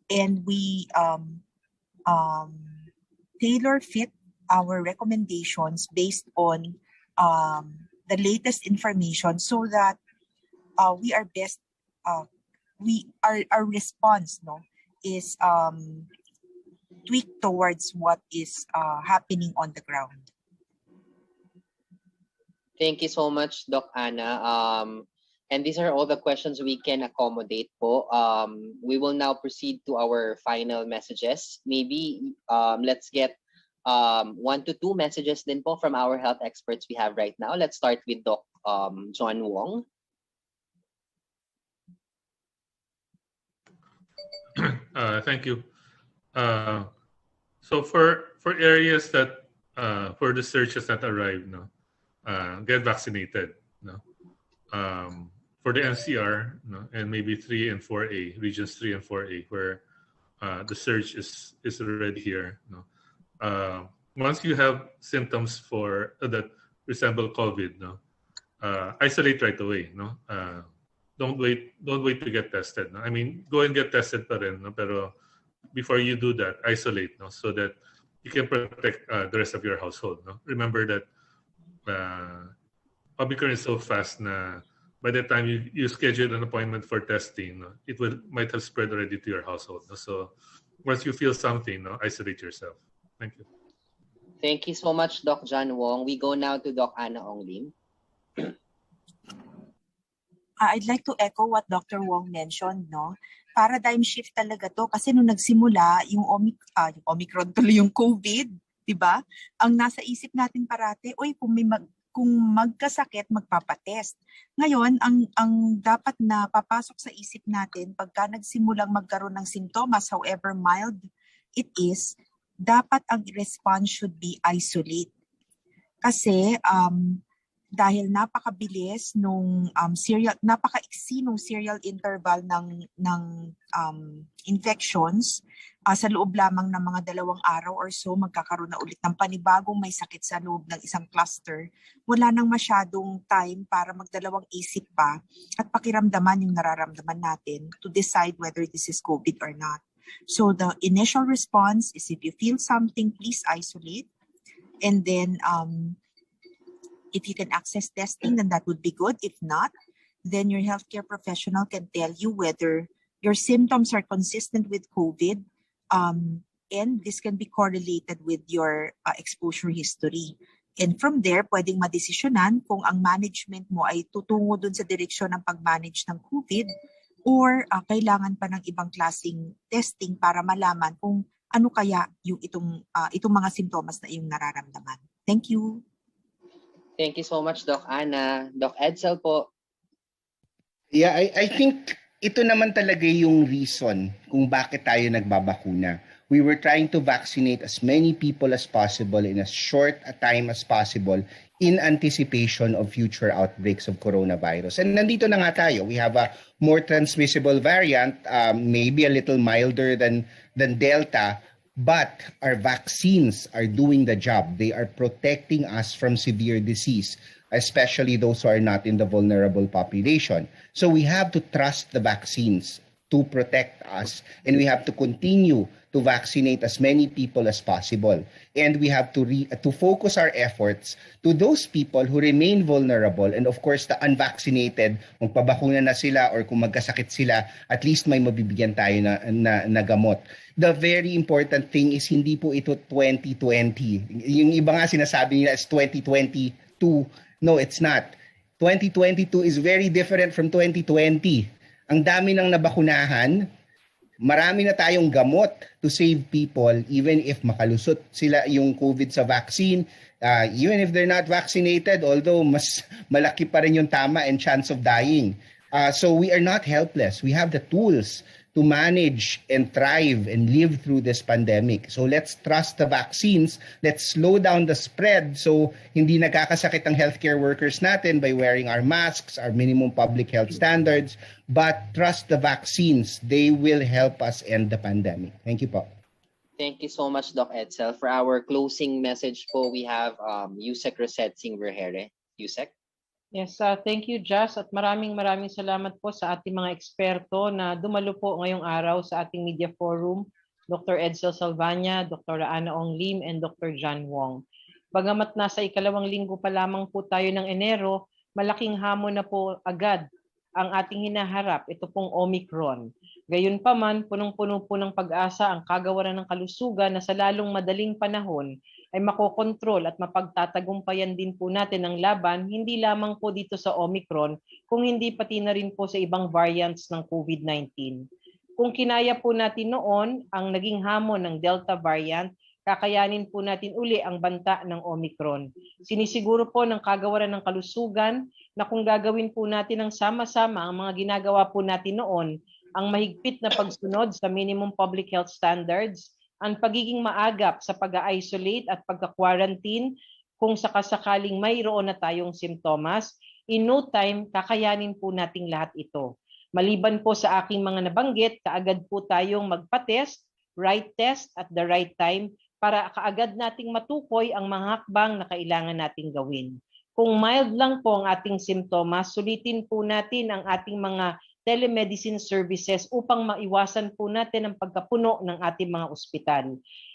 Speaker 2: and we tailor fit our recommendations based on the latest information so that we are best our response, no, is tweaked towards what is happening on the ground.
Speaker 4: Thank you so much, Doc Ana. And these are all the questions we can accommodate po. We will now proceed to our final messages. Maybe let's get 1 to 2 messages din po from our health experts we have right now. Let's start with Doc John Wong.
Speaker 5: Thank you. So for areas that for the surges that arrive, no, get vaccinated, no. For the NCR, no, and maybe 3 and 4A, regions 3 and 4A, where the surge is already here, no. Once you have symptoms for that resemble COVID, no, isolate right away, no. Don't wait to get tested. No? I mean, go and get tested pa rin, no? Pero before you do that, isolate, no? So that you can protect the rest of your household. No? Remember that Omicron is so fast na by the time you schedule an appointment for testing, no, it might have spread already to your household. No? So once you feel something, no, isolate yourself. Thank you.
Speaker 4: Thank you so much, Doc John Wong. We go now to Doc Ana Ong Lim.
Speaker 2: I'd like to echo what Dr. Wong mentioned, no? Paradigm shift talaga to kasi nung nagsimula yung Omicron tuloy yung COVID, 'di ba? Ang nasa isip natin parate, oy kung magkasakit magpapatest. Ngayon, ang dapat na papasok sa isip natin pagka nagsimulang magkaroon ng simptomas, however mild it is, dapat ang response should be isolate. Kasi dahil napakabilis nung napakaiksi nung serial interval ng infections, sa loob lamang ng mga 2 araw or so magkakaroon na ulit ng panibagong may sakit sa loob ng isang cluster. Wala nang masyadong time para magdalawang isip pa at pakiramdaman yung nararamdaman natin to decide whether this is COVID or not. So the initial response is if you feel something, please isolate, and then if you can access testing, then that would be good. If not, then your healthcare professional can tell you whether your symptoms are consistent with COVID, and this can be correlated with your exposure history. And from there, pwedeng madesisyonan kung ang management mo ay tutungo dun sa direksyon ng pag-manage ng COVID or kailangan pa ng ibang klaseng testing para malaman kung ano kaya yung itong mga simptomas na iyong nararamdaman. Thank you.
Speaker 4: Thank you so much, Doc Ana. Doc Edsel po.
Speaker 3: Yeah, I think ito naman talaga yung reason kung bakit tayo nagbabakuna. We were trying to vaccinate as many people as possible in as short a time as possible in anticipation of future outbreaks of coronavirus. And nandito na nga tayo. We have a more transmissible variant, maybe a little milder than Delta, but our vaccines are doing the job. They are protecting us from severe disease, especially those who are not in the vulnerable population. So we have to trust the vaccines to protect us, and we have to continue to vaccinate as many people as possible. And we have to focus our efforts to those people who remain vulnerable, and of course the unvaccinated, kung pabakuna na sila or kung magkasakit sila, at least may mabibigyan tayo na gamot. The very important thing is hindi po ito 2020. Yung iba nga sinasabi nila is 2022. No, it's not. 2022 is very different from 2020. Ang dami nang nabakunahan, marami na tayong gamot to save people even if makalusot sila yung COVID sa vaccine, even if they're not vaccinated, although mas malaki pa rin yung tama and chance of dying. So we are not helpless. We have the tools to manage and thrive and live through this pandemic. So let's trust the vaccines. Let's slow down the spread so hindi nagkakasakit ang healthcare workers natin by wearing our masks, our minimum public health standards, but trust the vaccines. They will help us end the pandemic. Thank you po.
Speaker 4: Thank you so much, Doc Edsel. For our closing message po, we have Yusek Rosette Singverhere. Yusek?
Speaker 1: Yes, thank you, Jas, at maraming salamat po sa ating mga eksperto na dumalo po ngayong araw sa ating media forum, Dr. Edsel Salvania, Dr. Ana Ong Lim, and Dr. John Wong. Bagamat nasa ikalawang linggo pa lamang po tayo ng Enero, malaking hamon na po agad ang ating hinaharap, ito pong Omicron. Gayunpaman, punong-puno po ng pag-asa ang kagawaran ng kalusugan na sa lalong madaling panahon ay makokontrol at mapagtatagumpayan din po natin ang laban, hindi lamang po dito sa Omicron, kung hindi pati na rin po sa ibang variants ng COVID-19. Kung kinaya po natin noon ang naging hamon ng Delta variant, kakayanin po natin uli ang banta ng Omicron. Sinisiguro po ng kagawaran ng kalusugan na kung gagawin po natin ng sama-sama ang mga ginagawa po natin noon, ang mahigpit na pagsunod sa minimum public health standards, ang pagiging maagap sa pag-isolate at pagka-quarantine kung sakasakaling mayroon na tayong simptomas, in no time, kakayanin po nating lahat ito. Maliban po sa aking mga nabanggit, kaagad po tayong magpa-test, right test at the right time para kaagad nating matukoy ang mga hakbang na kailangan nating gawin. Kung mild lang po ang ating simptomas, sulitin po natin ang ating mga telemedicine services upang maiwasan po natin ang pagkapuno ng ating mga ospital.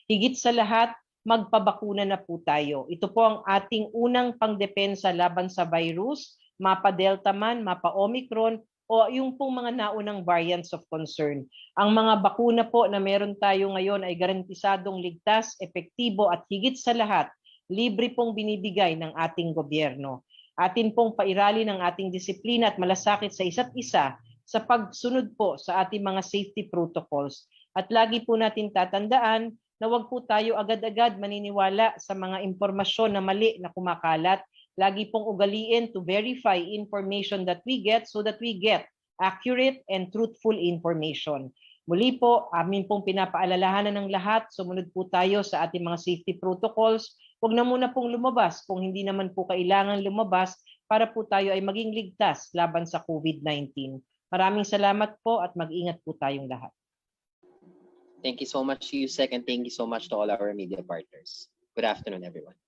Speaker 1: Higit sa lahat, magpabakuna na po tayo. Ito po ang ating unang pangdepensa laban sa virus, mapa Delta man, mapa Omicron, o yung pong mga naunang variants of concern. Ang mga bakuna po na meron tayo ngayon ay garantisadong ligtas, epektibo at higit sa lahat, libre pong binibigay ng ating gobyerno. Atin pong pairali ng ating disiplina at malasakit sa isa't isa sa pagsunod po sa ating mga safety protocols. At lagi po natin tatandaan na huwag po tayo agad-agad maniniwala sa mga impormasyon na mali na kumakalat. Lagi pong ugaliin to verify information that we get so that we get accurate and truthful information. Muli po, amin pong pinapaalalahanan ng lahat, sumunod po tayo sa ating mga safety protocols. Huwag na muna pong lumabas kung hindi naman po kailangan lumabas para po tayo ay maging ligtas laban sa COVID-19. Maraming salamat po at mag-ingat po tayong lahat.
Speaker 4: Thank you so much, Yusek, and thank you so much to all our media partners. Good afternoon, everyone.